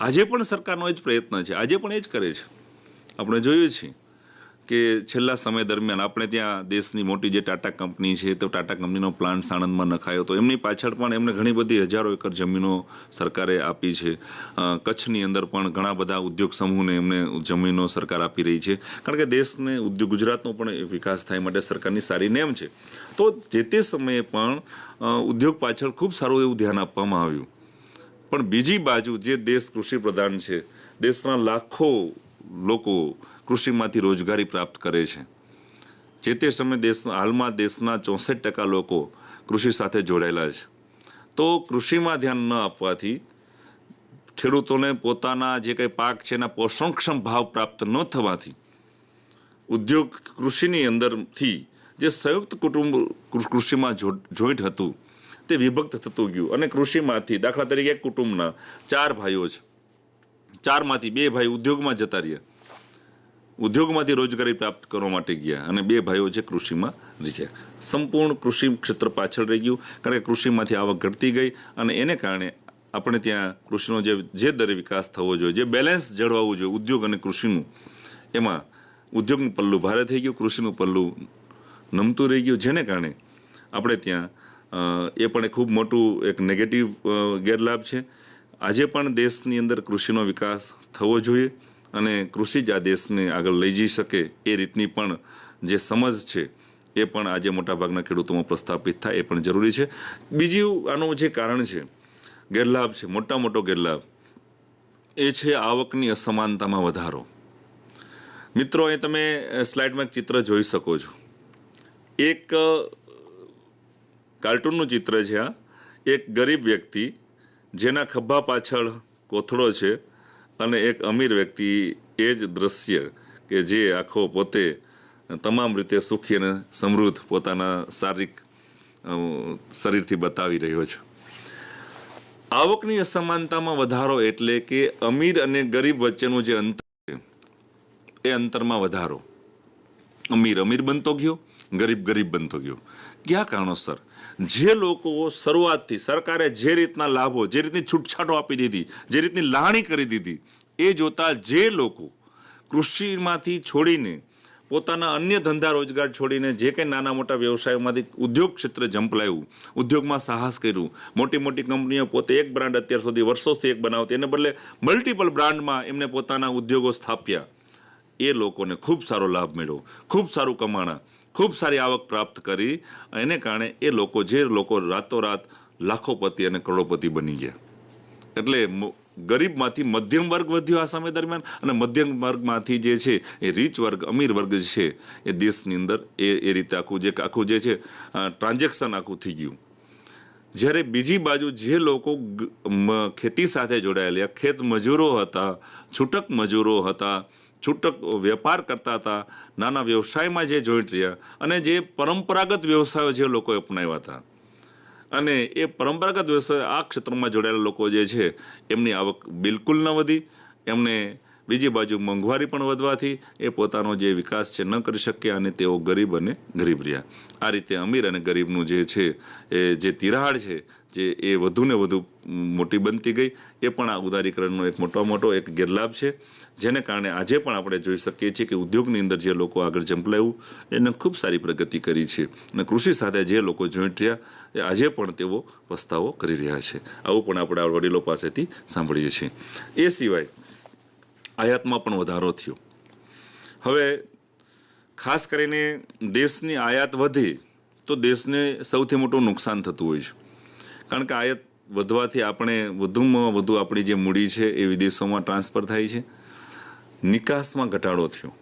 આજે પણ સરકારનો જ પ્રયત્ન છે, આજે પણ એ જ કરે છે. આપણે જોયું છે કે છેલ્લા સમય દરમિયાન આપણે ત્યાં દેશની મોટી જે ટાટા કંપની છે તો ટાટા કંપનીનો પ્લાન્ટ સાણંદમાં નખાયો તો એમની પાછળ પણ એમને ઘણી બધી હજારો એકર જમીનો સરકારે આપી છે. કચ્છની અંદર પણ ઘણા બધા ઉદ્યોગ સમૂહને એમને જમીનો સરકાર આપી રહી છે કારણ કે દેશને ગુજરાતનો પણ વિકાસ થાય માટે સરકારની સારી નેમ છે. તો જે તે સમયે પણ ઉદ્યોગ પાછળ ખૂબ સારું એવું ધ્યાન આપવામાં આવ્યું. પણ બીજી બાજુ જે દેશ કૃષિ પ્રધાન છે, દેશના લાખો લોકો કૃષિમાંથી રોજગારી પ્રાપ્ત કરે છે. જે તે સમયે હાલમાં દેશના 64% લોકો કૃષિ સાથે જોડાયેલા છે. તો કૃષિમાં ધ્યાન ન આપવાથી ખેડૂતોને પોતાના જે કંઈ પાક છે એના પોષણક્ષમ ભાવ પ્રાપ્ત ન થવાથી ઉદ્યોગ કૃષિની અંદરથી જે સંયુક્ત કુટુંબ કૃષિમાં જોઈન્ટ હતું તે વિભક્ત થતું ગયું અને કૃષિમાંથી દાખલા તરીકે એક કુટુંબના 4 ભાઈઓ છે, 4માંથી 2 ભાઈ ઉદ્યોગમાં જતા રહ્યા, ઉદ્યોગમાંથી રોજગારી પ્રાપ્ત કરવા માટે ગયા અને 2 ભાઈઓ છે કૃષિમાં રહ્યા. સંપૂર્ણ કૃષિ ક્ષેત્ર પાછળ રહી ગયું કારણ કે કૃષિમાંથી આવક ઘટતી ગઈ અને એને કારણે આપણે ત્યાં કૃષિનો જે દરે વિકાસ થવો જોઈએ, જે બેલેન્સ જળવાવું જોઈએ ઉદ્યોગ અને કૃષિનું, એમાં ઉદ્યોગનું પલ્લું ભારે થઈ ગયું, કૃષિનું પલ્લું નમતું રહી ગયું, જેને કારણે આપણે ત્યાં એ પણ એક ખૂબ મોટું એક નેગેટિવ ગેરલાભ છે. આજે પણ દેશની અંદર કૃષિનો વિકાસ થવો જોઈએ અને કૃષિ જ આ દેશને આગળ લઈ જઈ શકે એ રીતની પણ જે સમજ છે એ પણ આજે મોટાભાગના ખેડૂતોમાં પ્રસ્થાપિત થાય એ પણ જરૂરી છે. બીજું આનું જે કારણ છે, ગેરલાભ છે, મોટો ગેરલાભ એ છે આવકની અસમાનતામાં વધારો. મિત્રો, એ તમે સ્લાઇડમાં એક ચિત્ર જોઈ શકો છો. એક કાર્ટૂનનું ચિત્ર છે. આ એક ગરીબ વ્યક્તિ જેના ખભા પાછળ કોથળો છે અને એક અમીર વ્યક્તિ એ જ દ્રશ્ય કે જે આખો પોતે તમામ રીતે સુખી અને સમૃદ્ધ પોતાના શારીરિક શરીરથી બતાવી રહ્યો છે. આવકની અસમાનતામાં વધારો એટલે કે અમીર અને ગરીબ વચ્ચેનું જે અંતર છે એ અંતરમાં વધારો. અમીર બનતો ગયો, ગરીબ બનતો ગયો. કયા કારણોસર? જે લોકો શરૂઆતથી સરકારે જે રીતના લાભો, જે રીતની છૂટછાટો આપી દીધી, જે રીતની લાગણી કરી દીધી, એ જોતા જે લોકો કૃષિમાંથી છોડીને પોતાના અન્ય ધંધા રોજગાર છોડીને જે કંઈ નાના મોટા વ્યવસાયોમાંથી ઉદ્યોગ ક્ષેત્રે ઝંપલાવ્યું, ઉદ્યોગમાં સાહસ કર્યું, મોટી કંપનીઓ પોતે એક બ્રાન્ડ અત્યાર સુધી વર્ષોથી એક બનાવતી, એને બદલે મલ્ટિપલ બ્રાન્ડમાં એમને પોતાના ઉદ્યોગો સ્થાપ્યા. એ લોકોને ખૂબ સારો લાભ મળ્યો, ખૂબ સારું કમાણા, ખૂબ સારી આવક પ્રાપ્ત કરી. એને કારણે એ લોકો રાતોરાત લાખોપતિ અને કરોડોપતિ બની ગયા. એટલે ગરીબમાંથી મધ્યમ વર્ગ વધ્યો આ સમય દરમિયાન અને મધ્યમ વર્ગમાંથી જે છે એ રીચ વર્ગ, અમીર વર્ગ છે એ દેશની અંદર એ રીતે આખું જે છે ટ્રાન્ઝેક્શન આખું થઈ ગયું. જ્યારે બીજી બાજુ જે લોકો ખેતી સાથે જોડાયેલા ખેત મજૂરો હતા, છૂટક મજૂરો હતા, છૂટક વેપાર કરતા હતા, નાના વ્યવસાયમાં જે જોઈન્ટ રહ્યા અને જે પરંપરાગત વ્યવસાયો જે લોકોએ અપનાવ્યા હતા, અને એ પરંપરાગત વ્યવસાય આ ક્ષેત્રમાં જોડાયેલા લોકો જે છે એમની આવક બિલકુલ ન વધી. એમને બીજી બાજુ મોંઘવારી પણ વધવાથી એ પોતાનો જે વિકાસ છે ન કરી શક્યા અને તેઓ ગરીબ અને ગરીબ રહ્યા. આ રીતે અમીર અને ગરીબનું જે છે એ જે તિરાડ છે જે એ વધુને વધુ મોટી બનતી ગઈ. એ પણ આ ઉદારીકરણનો એક મોટો એક ગેરલાભ છે, જેને કારણે આજે પણ આપણે જોઈ શકીએ છીએ કે ઉદ્યોગની અંદર જે લોકો આગળ ઝંપલાવ્યું એને ખૂબ સારી પ્રગતિ કરી છે અને કૃષિ સાથે જે લોકો જોઈન્ટ રહ્યા એ આજે પણ તેઓ પસ્તાવો કરી રહ્યા છે. આવું પણ આપણે આ વડીલો પાસેથી સાંભળીએ છીએ. એ સિવાય આયાતમાં પણ વધારો થયો. હવે ખાસ કરીને દેશની આયાત વધે તો દેશને સૌથી મોટું નુકસાન થતું હોય છે, કારણ કે આયાત વધવાથી આપણે વધુમાં વધુ આપણી જે મૂડી છે એ વિદેશોમાં ટ્રાન્સફર થાય છે, નિકાસમાં ઘટાડો થયો.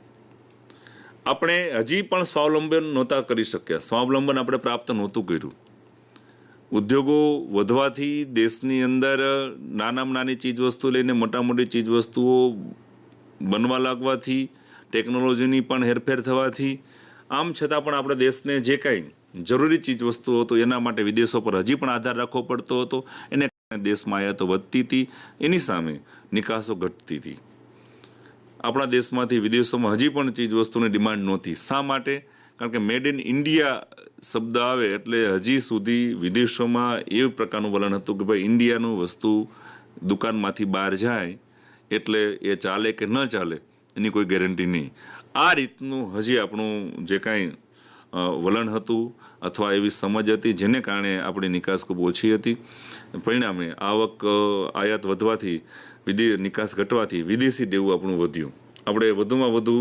આપણે હજી પણ સ્વાવલંબન નહોતા કરી શક્યા, સ્વાવલંબન આપણે પ્રાપ્ત નહોતું કર્યું. ઉદ્યોગો વધવાથી દેશની અંદર નાનામાં નાની ચીજવસ્તુ લઈને મોટી ચીજવસ્તુઓ બનવા લાગવાથી, ટેકનોલોજીની પણ હેરફેર થવાથી, આમ છતાં પણ આપણે દેશને જે કાંઈ જરૂરી ચીજવસ્તુઓ હતો એના માટે વિદેશો પર હજી પણ આધાર રાખવો પડતો હતો. એને કારણે દેશમાં આયાતો વધતી હતી, એની સામે નિકાસો ઘટતી હતી. આપણા દેશમાંથી વિદેશોમાં હજી પણ ચીજવસ્તુની ડિમાન્ડ નહોતી. શા માટે? કારણ કે મેડ ઇન ઇન્ડિયા શબ્દ આવે એટલે હજી સુધી વિદેશોમાં એ પ્રકારનું વલણ હતું કે ભાઈ ઇન્ડિયાનું વસ્તુ દુકાનમાંથી બહાર જાય એટલે એ ચાલે કે ન ચાલે એની કોઈ ગેરંટી નહીં. આ રીતનું હજી આપણું જે કાંઈ વલણ હતું અથવા એવી સમજ હતી, જેને કારણે આપણી નિકાસ ખૂબ ઓછી હતી. પરિણામે આવક આયાત વધવાથી નિકાસ ઘટવાથી વિદેશી દેવું આપણું વધ્યું. આપણે વધુમાં વધુ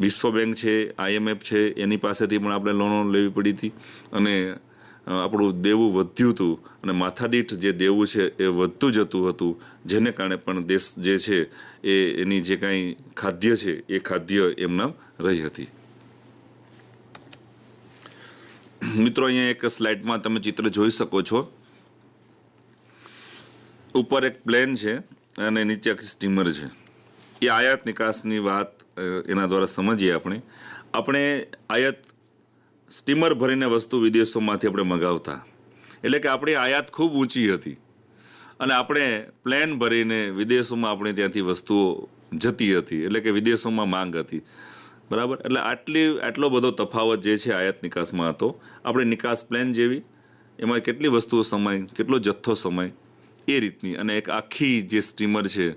વિશ્વ બેંક છે, IMF છે, એની પાસેથી પણ આપણે લોનો લેવી પડી હતી અને આપણું દેવું વધ્યું હતું અને માથાદીઠ જે દેવું છે એ વધતું જતું હતું, જેને કારણે પણ દેશ જે છે એની જે કાંઈ ખાદ્ય છે એ ખાદ્ય એમના રહી હતી. મિત્રો, અહીંયા એક સ્લાઇડમાં તમે ચિત્ર જોઈ શકો છો. ઉપર એક પ્લેન છે અને નીચે આખી સ્ટીમર છે. એ આયાત નિકાસની વાત એના દ્વારા સમજીએ. આપણે આયાત સ્ટીમર ભરીને વસ્તુ વિદેશોમાંથી આપણે મગાવતા, એટલે કે આપણી આયાત ખૂબ ઊંચી હતી અને આપણે પ્લેન ભરીને વિદેશોમાં આપણે ત્યાંથી વસ્તુઓ જતી હતી, એટલે કે વિદેશોમાં માંગ હતી. બરાબર? એટલે આટલો બધો તફાવત જે છે આયાત નિકાસમાં હતો. આપણે નિકાસ પ્લેન જેવી, એમાં કેટલી વસ્તુઓ સમાય, કેટલો જથ્થો સમાય, એ રીતની. અને એક આખી જે સ્ટીમર છે,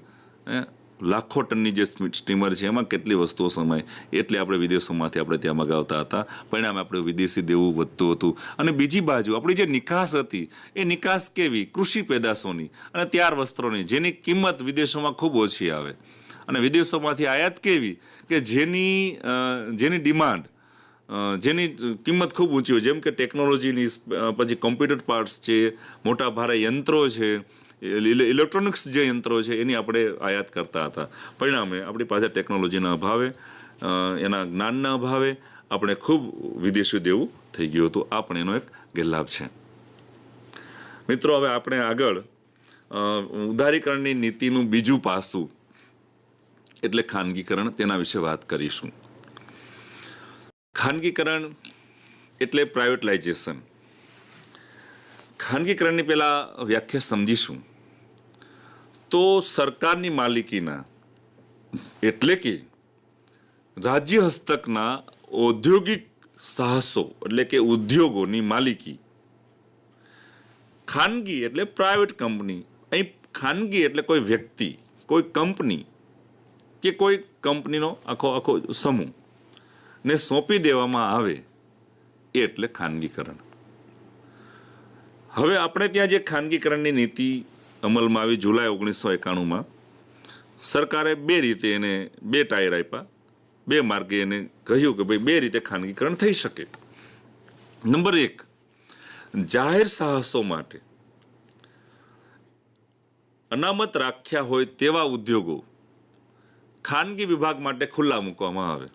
લાખો ટનની જે સ્ટીમર છે, એમાં કેટલી વસ્તુઓ સમાય, એટલે આપણે વિદેશોમાંથી આપણે ત્યાં મગાવતા હતા. પરિણામે આપણે વિદેશી દેવું વધતું હતું. અને બીજી બાજુ આપણી જે નિકાસ હતી એ નિકાસ કેવી? કૃષિ પેદાશોની અને ત્યાર વસ્ત્રોની, જેની કિંમત વિદેશોમાં ખૂબ ઓછી આવે. અને વિદેશોમાંથી આયાત કેવી? કે જેની ડિમાન્ડ, જેની કિંમત ખૂબ ઊંચી હોય, જેમ કે ટેકનોલોજીની, પછી કોમ્પ્યુટર પાર્ટ્સ છે, મોટા ભારે યંત્રો છે, ઇલેક્ટ્રોનિક્સ જે યંત્રો છે, એની આપણે આયાત કરતા હતા. પરિણામે આપણી પાસે ટેકનોલોજીના અભાવે, એના જ્ઞાનના અભાવે આપણે ખૂબ વિદેશી દેવું થઈ ગયું હતું. આ પણ એનો એક ગેરલાભ છે. મિત્રો, હવે આપણે આગળ ઉદારીકરણની નીતિનું બીજું પાસું એટલે ખાનગીકરણ, તેના વિશે વાત કરીશું. ખાનગીકરણ એટલે પ્રાઇવેટલાઇઝેશન. ખાનગીકરણની પહેલાં વ્યાખ્યા સમજીશું તો સરકારની માલિકીના, એટલે કે રાજ્ય હસ્તકના ઔદ્યોગિક સાહસો એટલે કે ઉદ્યોગોની માલિકી. ખાનગી એટલે પ્રાઇવેટ કંપની. અહીં ખાનગી એટલે કોઈ વ્યક્તિ, કોઈ કંપની કે કોઈ કંપનીનો આખો સમૂહ ને સોંપી દેવામાં આવે એટલે ખાનગીકરણ. હવે આપણે ત્યાં જે ખાનગીકરણની નીતિ અમલમાં આવી જુલાઈ 1991માં, સરકારે બે રીતે એને બે ટાયર આપ્યા, બે માર્ગે એને કહ્યું કે ભાઈ બે રીતે ખાનગીકરણ થઈ શકે. નંબર 1, જાહેર સાહસો માટે અનામત રાખ્યા હોય તેવા ઉદ્યોગો ખાનગી વિભાગ માટે ખુલ્લા મૂકવામાં આવે.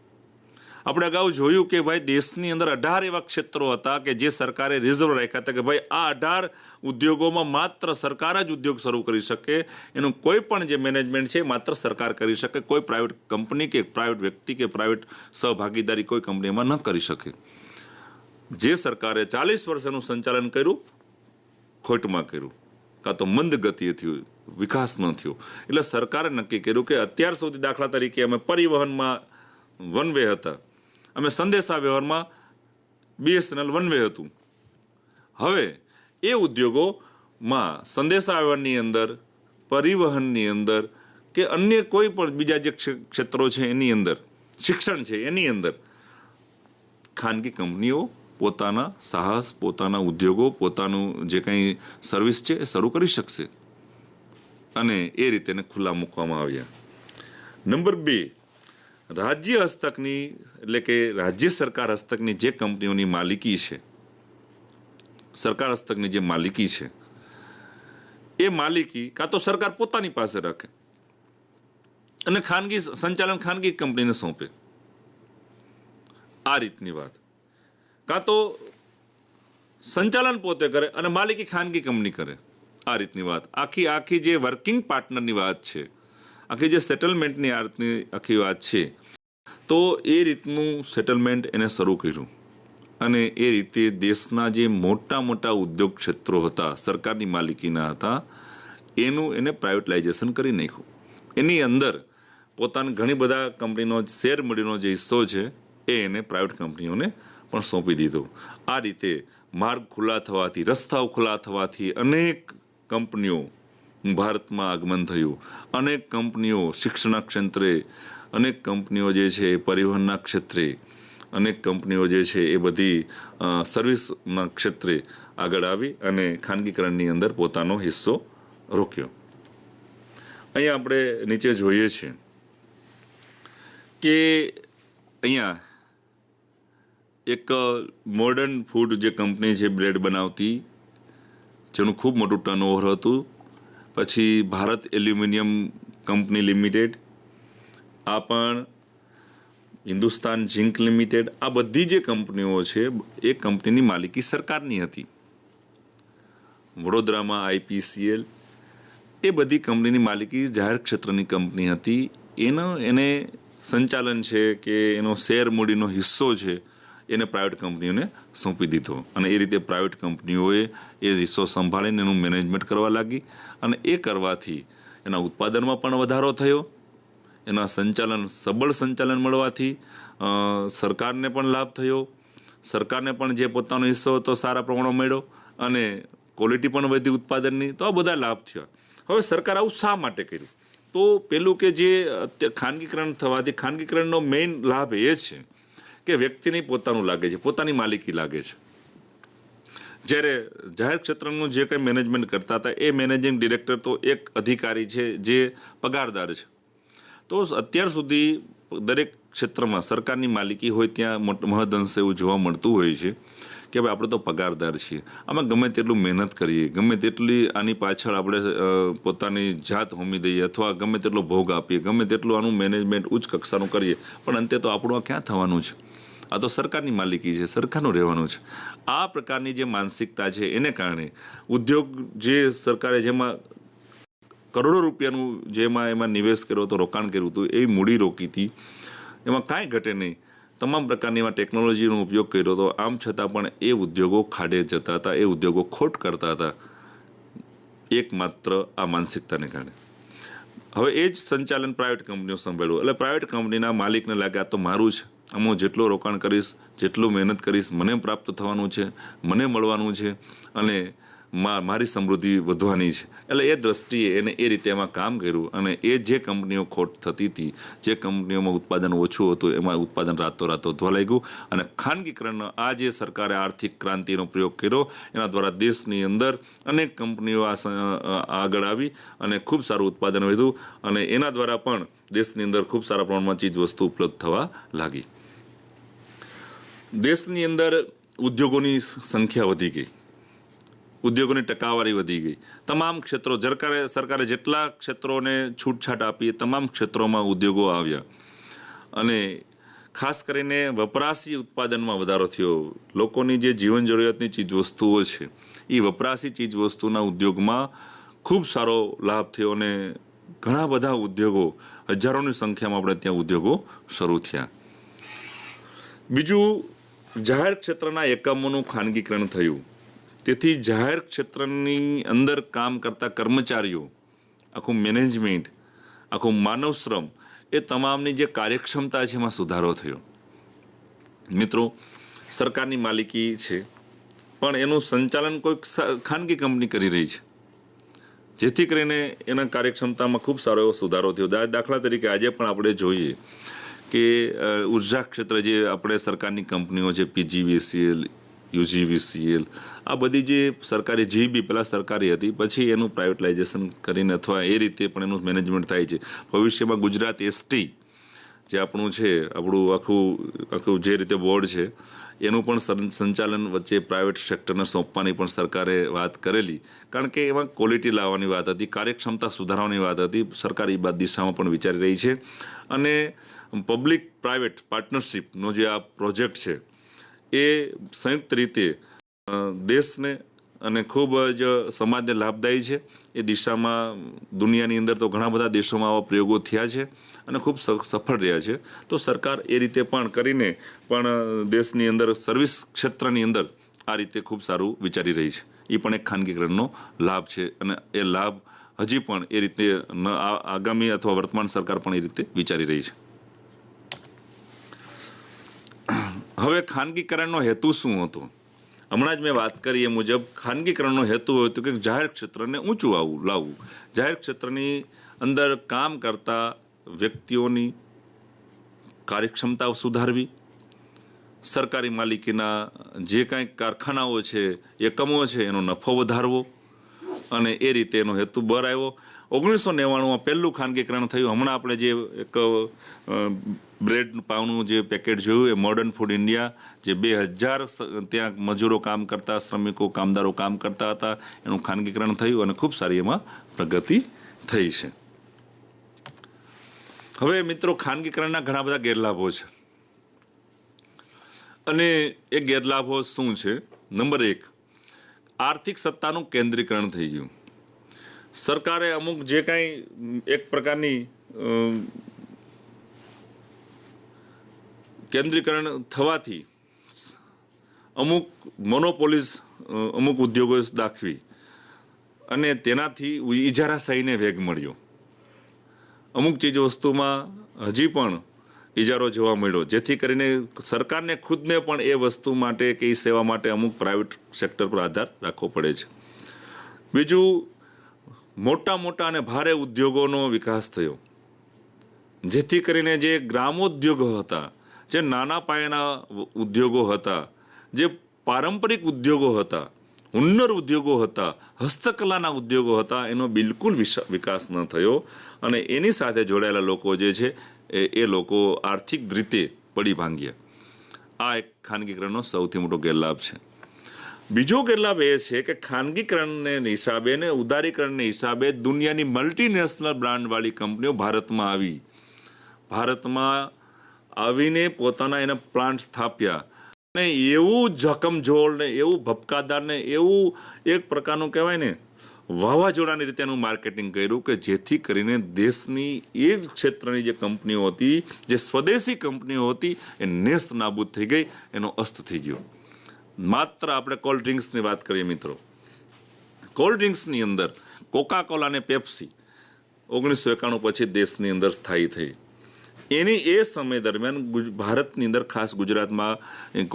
આપણે અગાઉ જોયું કે ભાઈ દેશની અંદર 18 એવા ક્ષેત્રો હતા કે જે સરકારે રિઝર્વ રાખ્યા હતા કે ભાઈ આ 18 ઉદ્યોગોમાં માત્ર સરકાર જ ઉદ્યોગ શરૂ કરી શકે, એનું કોઈ પણ જે મેનેજમેન્ટ છે માત્ર સરકાર કરી શકે, કોઈ પ્રાઇવેટ કંપની કે પ્રાઇવેટ વ્યક્તિ કે પ્રાઇવેટ સહભાગીદારી કોઈ કંપનીમાં ન કરી શકે. જે સરકારે 40 વર્ષ એનું સંચાલન કર્યું, ખોટમાં કર્યું, કાં તો મંદ ગતિએ થયું, વિકાસ ન થયો. એટલે સરકારે નક્કી કર્યું કે અત્યાર સુધી દાખલા તરીકે અમે પરિવહનમાં વન વે હતા, અમે સંદેશા વ્યવહારમાં BSNL વન વે હતું. હવે એ ઉદ્યોગોમાં સંદેશા વ્યવહારની અંદર, પરિવહનની અંદર કે અન્ય કોઈ પણ બીજા જે ક્ષેત્રો છે એની અંદર, શિક્ષણ છે એની અંદર ખાનગી કંપનીઓ પોતાના સાહસ, પોતાના ઉદ્યોગો, પોતાનું જે કંઈ સર્વિસ છે એ શરૂ કરી શકશે અને એ રીતે એને ખુલ્લા મૂકવામાં આવ્યા. નંબર 2, રાજ્ય હસ્તકની એટલે કે રાજ્ય સરકાર હસ્તકની જે કંપનીઓની માલિકી છે, સરકાર હસ્તકની જે માલિકી છે એ માલિકી કાં તો સરકાર પોતાની પાસે રાખે અને ખાનગી સંચાલન ખાનગી કંપનીને સોંપે, આ રીતની વાત, કાં તો સંચાલન પોતે કરે અને માલિકી ખાનગી કંપની કરે, આ રીતની વાત. આખી જે વર્કિંગ પાર્ટનરની વાત છે, આખી જે સેટલમેન્ટની આખી વાત છે, તો એ રીતનું સેટલમેન્ટ એને શરૂ કર્યું અને એ રીતે દેશના જે મોટા મોટા ઉદ્યોગ ક્ષેત્રો હતા, સરકારની માલિકીના હતા, એને પ્રાઇવેટાઇઝેશન કરી નાખ્યું. એની અંદર પોતાની ઘણી બધા કંપનીનો શેર મૂડીનો જે હિસ્સો છે એ એને પ્રાઇવેટ કંપનીઓને પણ સોંપી દીધો. આ રીતે માર્ગ ખુલ્લા થવાથી, રસ્તાઓ ખુલ્લા થવાથી અનેક કંપનીઓ ભારતમાં આગમન થયું, અનેક કંપનીઓ શિક્ષણના ક્ષેત્રે, અનેક કંપનીઓ જે છે પરિવહનના ક્ષેત્રે, અનેક કંપનીઓ જે છે એ બધી સર્વિસના ક્ષેત્રે આગળ આવી અને ખાનગીકરણની અંદર પોતાનો હિસ્સો રોક્યો. અહીંયા આપણે નીચે જોઈએ છીએ કે અહીંયા એક મોડર્ન ફૂડ જે કંપની છે બ્રેડ બનાવતી, જેનું ખૂબ મોટું ટર્નઓવર હતું. પછી ભારત એલ્યુમિનિયમ કંપની લિમિટેડ, આ પણ હિન્દુસ્તાન ઝિંક લિમિટેડ, આ બધી જે કંપનીઓ છે એ કંપનીની માલિકી સરકારની હતી. વડોદરામાં IPCL, એ બધી કંપનીની માલિકી જાહેર ક્ષેત્રની કંપની હતી. એને સંચાલન છે કે એનો શેર મૂડીનો હિસ્સો છે એને પ્રાઇવેટ કંપનીઓને સોંપી દીધો અને એ રીતે પ્રાઇવેટ કંપનીઓએ એ હિસ્સો સંભાળીને એનું મેનેજમેન્ટ કરવા લાગી અને એ કરવાથી એના ઉત્પાદનમાં પણ વધારો થયો, એના સબળ સંચાલન મળવાથી સરકારને પણ લાભ થયો, સરકારને પણ જે પોતાનો હિસ્સો હતો સારા પ્રમાણમાં મળ્યો અને ક્વોલિટી પણ વધી ઉત્પાદનની, તો આ બધા લાભ થયા. હવે સરકાર આવું શા માટે કર્યું? તો પેલું કે જે ખાનગીકરણ થવાથી ખાનગીકરણનો મેઇન લાભ એ છે કે વ્યક્તિને પોતાનું લાગે છે, પોતાની માલિકી લાગે છે. જ્યારે જાહેર ક્ષેત્રનું જે કંઈ મેનેજમેન્ટ કરતા હતા એ મેનેજિંગ ડિરેક્ટર તો એક અધિકારી છે જે પગારદાર છે. તો અત્યાર સુધી દરેક ક્ષેત્રમાં સરકારની માલિકી હોય ત્યાં મહદઅંશે એવું જોવા મળતું હોય છે કે ભાઈ આપણે તો પગારદાર છીએ, આમાં ગમે તેટલું મહેનત કરીએ, ગમે તેટલી આની પાછળ આપણે પોતાની જાત હોમી દઈએ અથવા ગમે તેટલો ભોગ આપીએ, ગમે તેટલું આનું મેનેજમેન્ટ ઉચ્ચ કક્ષાનું કરીએ, પણ અંતે તો આપણું આ ક્યાં થવાનું છે? આ તો સરકારની માલિકી છે, સરકારનું રહેવાનું છે. આ પ્રકારની જે માનસિકતા છે એને કારણે ઉદ્યોગ જે સરકારે જેમાં કરોડો રૂપિયાનું એમાં નિવેશ કર્યો હતો, રોકાણ કર્યું હતું, એ મૂડી રોકી હતી, એમાં કાંઈ ઘટે નહીં, તમામ પ્રકારની એમાં ટેકનોલોજીનો ઉપયોગ કર્યો હતો. આમ છતાં પણ એ ઉદ્યોગો ખાડે જતા હતા, એ ઉદ્યોગો ખોટ કરતા હતા, એકમાત્ર આ માનસિકતાને કારણે. હવે એ જ સંચાલન પ્રાઇવેટ કંપનીઓ સંભાળ્યું. એટલે પ્રાઇવેટ કંપનીના માલિકને લાગે આ તો મારું છે, આમ હું જેટલું રોકાણ કરીશ, જેટલું મહેનત કરીશ, મને પ્રાપ્ત થવાનું છે, મને મળવાનું છે અને મારી સમૃદ્ધિ વધવાની છે. એટલે એ દ્રષ્ટિએ એને એ રીતે એમાં કામ કર્યું અને એ જે કંપનીઓ ખોટ થતી હતી, જે કંપનીઓમાં ઉત્પાદન ઓછું હતું, એમાં ઉત્પાદન રાતોરાત વધવા લાગ્યું અને ખાનગીકરણનો આ જે સરકારે આર્થિક ક્રાંતિનો પ્રયોગ કર્યો એના દ્વારા દેશની અંદર અનેક કંપનીઓ આગળ આવી અને ખૂબ સારું ઉત્પાદન વધ્યું અને એના દ્વારા પણ દેશની અંદર ખૂબ સારા પ્રમાણમાં ચીજ વસ્તુ ઉપલબ્ધ થવા લાગી. દેશની અંદર ઉદ્યોગોની સંખ્યા વધી ગઈ, ઉદ્યોગોની ટકાવારી વધી ગઈ. તમામ ક્ષેત્રો સરકારે જેટલા ક્ષેત્રોને છૂટછાટ આપી એ તમામ ક્ષેત્રોમાં ઉદ્યોગો આવ્યા અને ખાસ કરીને વપરાશી ઉત્પાદનમાં વધારો થયો. લોકોની જે જીવન જરૂરિયાતની ચીજવસ્તુઓ છે એ વપરાશી ચીજવસ્તુના ઉદ્યોગમાં ખૂબ સારો લાભ થયો અને ઘણા બધા ઉદ્યોગો, હજારોની સંખ્યામાં આપણે ત્યાં ઉદ્યોગો શરૂ થયા. બીજું, જાહેર ક્ષેત્રના એકમોનું ખાનગીકરણ થયું. તેથી જાહેર ક્ષેત્રની અંદર કામ કરતા કર્મચારીઓ, આખું મેનેજમેન્ટ, આખું માનવ શ્રમ, એ તમામની જે કાર્યક્ષમતા છે એમાં સુધારો થયો. મિત્રો, સરકારની માલિકી છે પણ એનું સંચાલન કોઈ ખાનગી કંપની કરી રહી છે, જેથી કરીને એના કાર્યક્ષમતામાં ખૂબ સારો એવો સુધારો થયો. દાખલા તરીકે આજે પણ આપણે જોઈએ કે ઉર્જા ક્ષેત્ર જે આપણે સરકારની કંપનીઓ છે, PGVCL, UGVCL, આ બધી જે સરકારી GEB પહેલાં સરકારી હતી, પછી એનું પ્રાઇવેટાઇઝેશન કરીને અથવા એ રીતે પણ એનું મેનેજમેન્ટ થાય છે. ભવિષ્યમાં ગુજરાત ST જે આપણું છે, આપણું આખું જે રીતે બોર્ડ છે એનું પણ સંચાલન વચ્ચે પ્રાઇવેટ સેક્ટરને સોંપવાની પણ સરકારે વાત કરેલી, કારણ કે એમાં ક્વોલિટી લાવવાની વાત હતી, કાર્યક્ષમતા સુધારવાની વાત હતી. સરકાર એ દિશામાં પણ વિચારી રહી છે અને પબ્લિક પ્રાઇવેટ પાર્ટનરશિપનો જે આ પ્રોજેક્ટ છે એ સંયુક્ત રીતે દેશને અને ખૂબ જ સમાજને લાભદાયી છે. એ દિશામાં દુનિયાની અંદર તો ઘણા બધા દેશોમાં આવા પ્રયોગો થયા છે અને ખૂબ સફળ રહ્યા છે. તો સરકાર એ રીતે પણ કરીને પણ દેશની અંદર સર્વિસ ક્ષેત્રની અંદર આ રીતે ખૂબ સારું વિચારી રહી છે. એ પણ એક ખાનગીકરણનો લાભ છે અને એ લાભ હજી પણ એ રીતે આગામી અથવા વર્તમાન સરકાર પણ એ રીતે વિચારી રહી છે. હવે ખાનગીકરણનો હેતુ શું હતો? હમણાં જ મેં વાત કરી એ મુજબ ખાનગીકરણનો હેતુ હતો કે જાહેર ક્ષેત્રને ઊંચું લાવવું, જાહેર ક્ષેત્રની અંદર કામ કરતા વ્યક્તિઓની કાર્યક્ષમતા સુધારવી, સરકારી માલિકીના જે કાંઈ કારખાનાઓ છે, એકમો છે, એનો નફો વધારવો અને એ રીતે એનો હેતુ બહાર આવ્યો. 1999માં પહેલું ખાનગીકરણ થયું. હમણાં આપણે જે એક બ્રેડ પાવનું જે પેકેટ જોયું એ મોડર્ન ફૂડ ઇન્ડિયા, જે 2000 ત્યાં મજૂરો કામ કરતા, શ્રમિકો, કામદારો કામ કરતા હતા, એનું ખાનગીકરણ થયું અને ખૂબ સારી એમાં પ્રગતિ થઈ છે. હવે મિત્રો, ખાનગીકરણના ઘણા બધા ગેરલાભો છે અને એ ગેરલાભો શું છે? નંબર 1, આર્થિક સત્તાનું કેન્દ્રીકરણ થઈ ગયું. સરકારે અમુક જે કાંઈ એક પ્રકારની કેન્દ્રીકરણ થવાથી અમુક મોનોપોલીઝ અમુક ઉદ્યોગો દાખવી અને તેનાથી ઇજારાશાહીને વેગ મળ્યો. અમુક ચીજ વસ્તુમાં હજી પણ ઇજારો જોવા મળ્યો, જેથી કરીને સરકારને ખુદને પણ એ વસ્તુ માટે કે એ સેવા માટે અમુક પ્રાઇવેટ સેક્ટર પર આધાર રાખવો પડે છે. બીજું, મોટા અને ભારે ઉદ્યોગોનો વિકાસ થયો, જેથી કરીને જે ગ્રામોદ્યોગો હતા, જે નાના પાયાના ઉદ્યોગો હતા, જે પારંપરિક ઉદ્યોગો હતા, હુન્નર ઉદ્યોગો હતા, હસ્તકલાના ઉદ્યોગો હતા, એનો બિલકુલ વિકાસ ન થયો અને એની સાથે જોડાયેલા લોકો જે છે એ લોકો આર્થિક રીતે પડી ભાંગ્યા. આ એક ખાનગીકરણનો સૌથી મોટો ગેરલાભ છે. બીજો ગેરલાભ એ છે કે ખાનગીકરણને હિસાબે ને ઉદારીકરણને હિસાબે દુનિયાની મલ્ટીનેશનલ બ્રાન્ડવાળી કંપનીઓ ભારતમાં આવીને પોતાના એના પ્લાન્ટ સ્થાપ્યા અને એવું જખમજોળ ને એવું ભપકાદાર ને એવું એક પ્રકારનું કહેવાય ને વાવાઝોડાની રીતે એનું માર્કેટિંગ કર્યું કે જેથી કરીને દેશની એ જ ક્ષેત્રની જે કંપનીઓ હતી, જે સ્વદેશી કંપનીઓ હતી, એ નેસ્ત નાબૂદ થઈ ગઈ, એનો અસ્ત થઈ ગયો. માત્ર આપણે કોલ્ડ ડ્રિંક્સની વાત કરીએ મિત્રો, કોલ્ડ ડ્રિંક્સની અંદર કોકા કોલા અને પેપ્સી 1991 પછી દેશની અંદર સ્થાયી થઈ. એની એ સમય દરમિયાન ભારતની અંદર ખાસ ગુજરાતમાં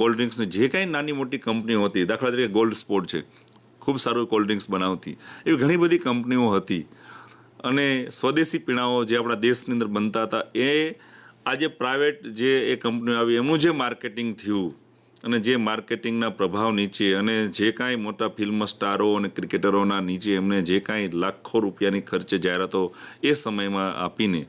કોલ્ડ ડ્રિંક્સની જે કાંઈ નાની મોટી કંપનીઓ હતી, દાખલા તરીકે ગોલ્ડ સ્પોર્ટ છે, ખૂબ સારું કોલ્ડ ડ્રિંક્સ બનાવતી, એવી ઘણી બધી કંપનીઓ હતી અને સ્વદેશી પીણાઓ જે આપણા દેશની અંદર બનતા હતા, એ આજે પ્રાઇવેટ જે એ કંપનીઓ આવી એમનું જે માર્કેટિંગ થયું અને જે માર્કેટિંગના પ્રભાવ નીચે અને જે કાંઈ મોટા ફિલ્મ સ્ટારો અને ક્રિકેટરોના નીચે એમને જે કાંઈ લાખો રૂપિયાની ખર્ચે જાહેરાતો એ સમયમાં આપીને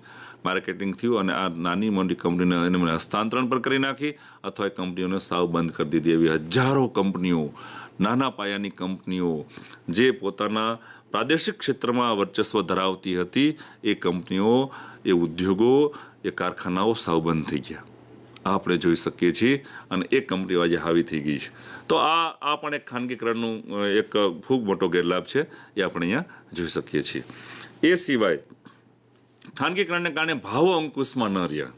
માર્કેટિંગ થયું અને આ નાની મોટી કંપનીને એને હસ્તાંતરણ પર કરી નાખી અથવા એ કંપનીઓને સાવ બંધ કરી દીધી. એવી હજારો કંપનીઓ, નાના પાયાની કંપનીઓ જે પોતાના પ્રાદેશિક ક્ષેત્રમાં વર્ચસ્વ ધરાવતી હતી, એ કંપનીઓ, એ ઉદ્યોગો, એ કારખાનાઓ સાવ બંધ થઈ ગયા. આપણે જોઈ શકીએ છીએ અને એ કંપનીઓ આજે હાવી થઈ ગઈ છે. તો આ પણ એક ખાનગીકરણનું એક ખૂબ મોટો ગેરલાભ છે, એ આપણે અહીંયા જોઈ શકીએ છીએ. એ સિવાય ખાનગીકરણને કારણે ભાવો અંકુશમાં ન રહ્યા,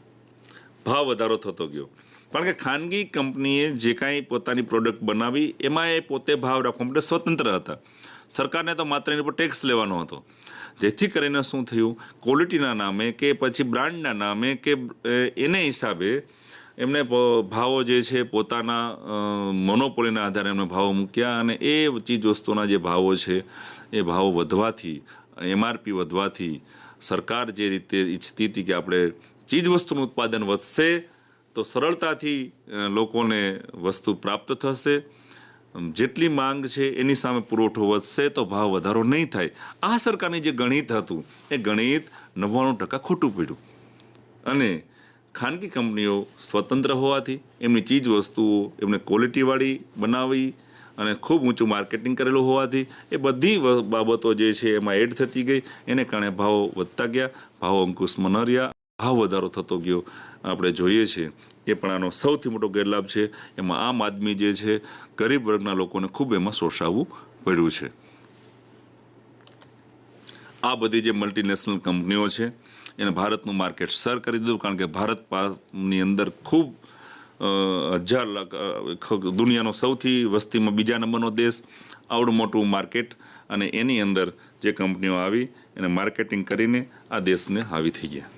ભાવ વધારો થતો ગયો. કારણ કે ખાનગી કંપનીએ જે કાંઈ પોતાની પ્રોડક્ટ બનાવી એમાં એ પોતે ભાવ રાખવા માટે સ્વતંત્ર હતા. સરકારને તો માત્ર એની પર ટેક્સ લેવાનો હતો. જેથી કરીને શું થયું, ક્વોલિટીના નામે કે પછી બ્રાન્ડના નામે કે એને હિસાબે એમને ભાવો જે છે પોતાના મોનોપોલીના આધારે એમને ભાવો મૂક્યા અને એ ચીજ વસ્તુના જે ભાવો છે એ ભાવો વધવાથી, MRP વધવાથી સરકાર જે રીતે ઈચ્છતી હતી કે આપણે ચીજ વસ્તુનું ઉત્પાદન વધશે તો સરળતાથી લોકોને વસ્તુ પ્રાપ્ત થશે, જેટલી માંગ છે એની સામે પુરવઠો વધશે તો ભાવ વધારો નહીં થાય. આ સરકારની જે ગણિત હતું એ ગણિત 99% ખોટું પડ્યું અને ખાનગી કંપનીઓ સ્વતંત્ર હોવાથી એમની ચીજ વસ્તુઓ એમને ક્વોલિટીવાળી બનાવી અને ખૂબ ઊંચું માર્કેટિંગ કરેલું હોવાથી એ બધી બાબતો જે છે એમાં એડ થતી ગઈ. એને કારણે ભાવો વધતા ગયા, ભાવો અંકુશમાં ન રહ્યા, ભાવ વધારો થતો ગયો આપણે જોઈએ છીએ. એ પણ આનો સૌથી મોટો ગેરલાભ છે. એમાં આમ આદમી જે છે, ગરીબ વર્ગના લોકોને ખૂબ એમાં શોષાવવું પડ્યું છે. આ બધી જે મલ્ટીનેશનલ કંપનીઓ છે એને ભારતનું માર્કેટ સર કરી દીધું, કારણ કે ભારતની અંદર ખૂબ 1000 લાખ, દુનિયાનો સૌથી વસ્તીમાં બીજા નંબરનો દેશ, આવડું મોટું માર્કેટ, અને એની અંદર જે કંપનીઓ આવી એને માર્કેટિંગ કરીને આ દેશને હાવી થઈ ગયા.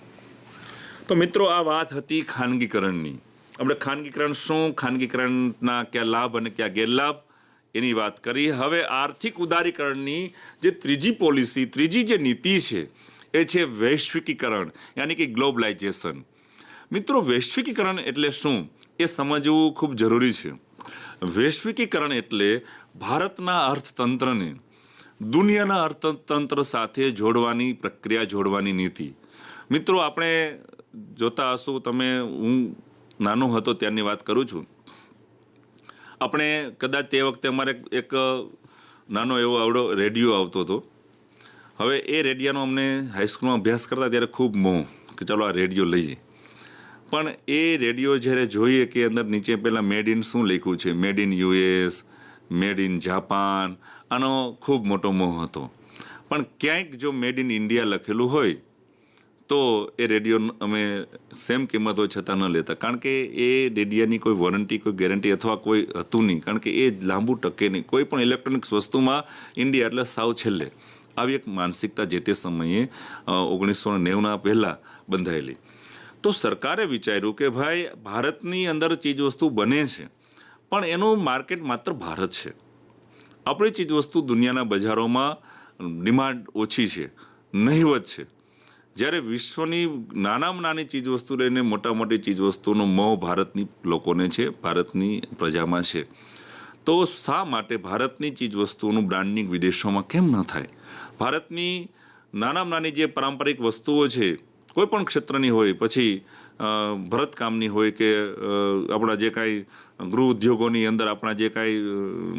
તો મિત્રો, આ વાત હતી ખાનગીકરણની. આપણે ખાનગીકરણ શું, ખાનગીકરણના કયા લાભ અને કયા ગેરલાભ એની વાત કરી. હવે આર્થિક ઉદારીકરણની જે ત્રીજી પોલિસી, ત્રીજી જે નીતિ છે એ છે વૈશ્વિકીકરણ, યાની કે ગ્લોબલાઇઝેશન. મિત્રો, વૈશ્વિકીકરણ એટલે શું એ સમજવું ખૂબ જરૂરી છે. વૈશ્વિકીકરણ એટલે ભારતના અર્થતંત્રને દુનિયાના અર્થતંત્ર સાથે જોડવાની પ્રક્રિયા, જોડવાની નીતિ. મિત્રો, આપણે જોતા હશું, હું નાનો હતો ત્યારની વાત કરું છું, આપણે કદાચ તે વખતે અમારે એક નાનો એવો આવડો રેડિયો આવતો હતો. હવે એ રેડિયાનો અમને હાઈસ્કૂલમાં અભ્યાસ કરતા ત્યારે ખૂબ મોહ કે ચાલો આ રેડિયો લઈએ. પણ એ રેડિયો જ્યારે જોઈએ કે અંદર નીચે પહેલાં મેડ ઇન શું લખ્યું છે, made in US, made in Japan, આનો ખૂબ મોટો મોહ હતો. પણ ક્યાંક જો મેડ ઇન ઇન્ડિયા લખેલું હોય તો એ રેડિયો અમે સેમ કિંમત હોય છતાં ન લેતા, કારણ કે એ રેડિયાની કોઈ વોરંટી, કોઈ ગેરંટી અથવા કોઈ હતું નહીં, કારણ કે એ લાંબુ ટકે નહીં. કોઈ પણ ઇલેક્ટ્રોનિક્સ વસ્તુમાં ઇન્ડિયા એટલે સાવ છેલ્લે. આવી એક માનસિકતા જે તે સમયે 1990ના પહેલાં બંધાયેલી. તો સરકારે વિચાર્યું કે ભાઈ, ભારતની અંદર ચીજવસ્તુ બને છે પણ એનું માર્કેટ માત્ર ભારત છે. આપણી ચીજવસ્તુ દુનિયાના બજારોમાં ડિમાન્ડ ઓછી છે, નહિવત છે. જ્યારે વિશ્વની નાનામાં નાની ચીજવસ્તુ લઈને મોટી ચીજવસ્તુનો મોહ ભારતની લોકોને છે, ભારતની પ્રજામાં છે. તો શા માટે ભારતની ચીજવસ્તુઓનું બ્રાન્ડિંગ વિદેશોમાં કેમ ન થાય? ભારતની નાનામાં નાની જે પારંપરિક વસ્તુઓ છે, કોઈ પણ ક્ષેત્રની હોય, પછી ભરતકામની હોય કે આપણા જે કાંઈ ગૃહ ઉદ્યોગોની અંદર આપણા જે કાંઈ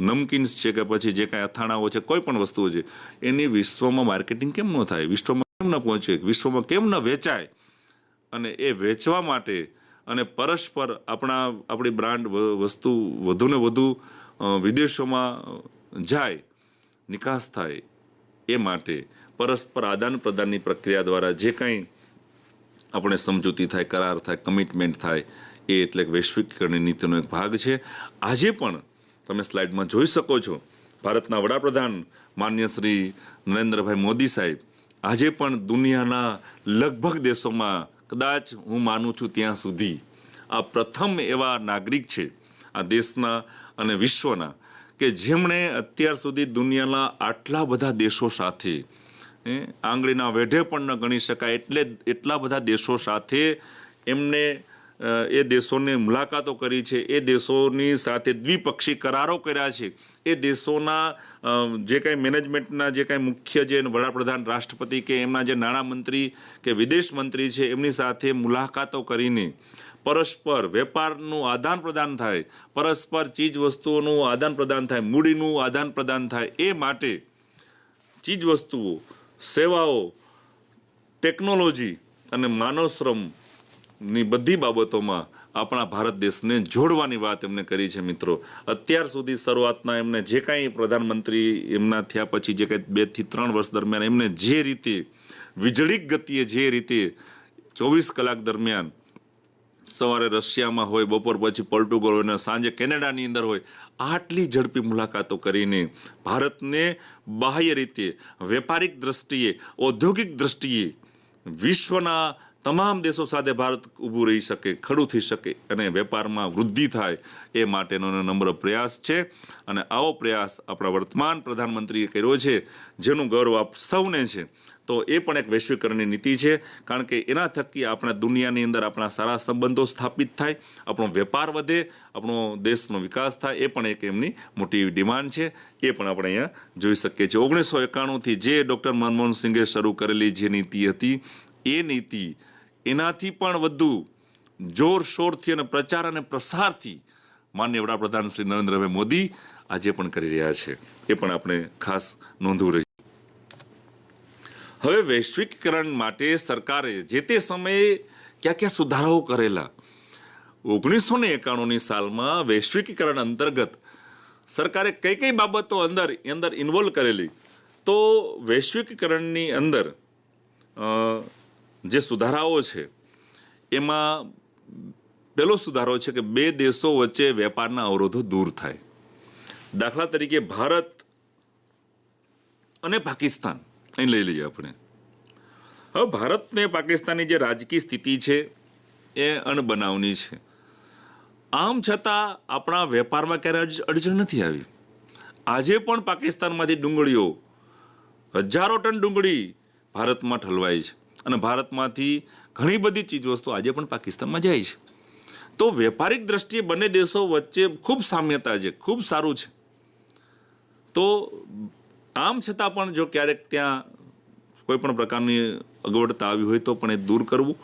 નમકીન્સ છે કે પછી જે કાંઈ અથાણાઓ છે, કોઈ પણ વસ્તુઓ છે, એની વિશ્વમાં માર્કેટિંગ કેમ ન થાય? વિશ્વમાં કેમ ન પહોંચે? વિશ્વમાં કેમ ન વેચાય? અને એ વેચવા માટે અને પરસ્પર આપણી બ્રાન્ડ વસ્તુ વધુને વધુ વિદેશોમાં જાય, નિકાસ થાય, એ માટે પરસ્પર આદાન પ્રદાનની પ્રક્રિયા દ્વારા જે કંઈ આપણે સમજૂતી થાય, કરાર થાય, કમિટમેન્ટ થાય, એ એટલે વૈશ્વિકીકરણની નીતિનો એક ભાગ છે. આજે પણ તમે સ્લાઇડમાં જોઈ શકો છો, ભારતના વડાપ્રધાન માનનીય શ્રી નરેન્દ્રભાઈ મોદી સાહેબ આજે પણ દુનિયાના લગભગ દેશોમાં, કદાચ હું માનું છું ત્યાં સુધી, આ પ્રથમ એવા નાગરિક છે આ દેશના અને વિશ્વના કે જેમણે અત્યાર સુધી દુનિયાના આટલા બધા દેશો સાથે, આંગળીના વેઢે પણ ન ગણી શકાય એટલા બધા દેશો સાથે એમને એ દેશોની મુલાકાતો કરી છે, એ દેશોની સાથે દ્વિપક્ષી કરારો કર્યા છે, એ દેશોના જે કાંઈ મેનેજમેન્ટના જે કાંઈ મુખ્ય જે વડાપ્રધાન, રાષ્ટ્રપતિ કે એમના જે નાણામંત્રી કે વિદેશ મંત્રી છે એમની સાથે મુલાકાતો કરીને પરસ્પર વેપારનું આદાન પ્રદાન થાય, પરસ્પર ચીજ વસ્તુઓનું આદાન પ્રદાન થાય, મૂડીનું આદાન પ્રદાન થાય. એ માટે ચીજ વસ્તુઓ, સેવાઓ, ટેકનોલોજી અને માનવ શ્રમ ની બધી બાબતોમાં આપણા ભારત દેશને જોડવાની વાત એમણે કરી છે મિત્રો. અત્યાર સુધી શરૂઆતના એમને જે કાંઈ પ્રધાનમંત્રી એમના થયા પછી જે કાંઈ 2 થી 3 વર્ષ દરમિયાન એમને જે રીતે વીજળીક ગતિએ જે રીતે 24 કલાક દરમિયાન સવારે રશિયામાં હોય, બપોર પછી પોર્ટુગલ હોય ને સાંજે કેનેડાની અંદર હોય, આટલી ઝડપી મુલાકાતો કરીને ભારતને બાહ્ય રીતે, વેપારિક દ્રષ્ટિએ, ઔદ્યોગિક દ્રષ્ટિએ વિશ્વના તમામ દેશો સાથે ભારત ઊભું રહી શકે, ખડું થઈ શકે અને વેપારમાં વૃદ્ધિ થાય એ માટેનો નમ્ર પ્રયાસ છે. અને આવો પ્રયાસ આપણા વર્તમાન પ્રધાનમંત્રીએ કર્યો છે, જેનું ગૌરવ આપ સૌને છે. તો એ પણ એક વૈશ્વિકરણની નીતિ છે, કારણ કે એના થકી આપણા દુનિયાની અંદર આપણા સારા સંબંધો સ્થાપિત થાય, આપણો વેપાર વધે, આપણો દેશનો વિકાસ થાય. એ પણ એક એમની મોટી ડિમાન્ડ છે. એ પણ આપણે અહીંયા જોઈ શકીએ છીએ. 1991થી જે ડૉક્ટર મનમોહન સિંઘે શરૂ કરેલી જે નીતિ હતી, એ નીતિ એનાથી પણ વધુ જોરશોરથી અને પ્રચાર અને પ્રસારથી માનનીય વડાપ્રધાન શ્રી નરેન્દ્રભાઈ મોદી આજે પણ કરી રહ્યા છે. એ પણ આપણે ખાસ નોંધવું રહ્યું. હવે વૈશ્વિકીકરણ માટે સરકારે જે તે સમયે ક્યાં ક્યાં સુધારાઓ કરેલા. 1991ની સાલમાં વૈશ્વિકીકરણ અંતર્ગત સરકારે કઈ કઈ બાબતો અંદર ઇન્વોલ્વ કરેલી. તો વૈશ્વિકીકરણની અંદર જે સુધારાઓ છે એમાં પહેલો સુધારો છે કે 2 દેશો વચ્ચે વેપારના અવરોધો દૂર થાય. દાખલા તરીકે ભારત અને પાકિસ્તાન અહીં લઈ લઈએ આપણે. હવે ભારત ને પાકિસ્તાનની જે રાજકીય સ્થિતિ છે એ અણબનાવની છે. આમ છતાં આપણા વેપારમાં ક્યારેય અડચણ નથી આવી. આજે પણ પાકિસ્તાનમાંથી ડુંગળીઓ, હજારો ટન ડુંગળી ભારતમાં ઠલવાય છે અને ભારતમાંથી ઘણી બધી ચીજવસ્તુ આજે પણ પાકિસ્તાનમાં જાય છે. તો વેપારિક દ્રષ્ટિએ બંને દેશો વચ્ચે ખૂબ સામ્યતા છે, ખૂબ સારું છે. તો આમ છતાં પણ જો ક્યારેક ત્યાં કોઈ પણ પ્રકારની અગવડતા આવી હોય તો પણ એ દૂર કરવું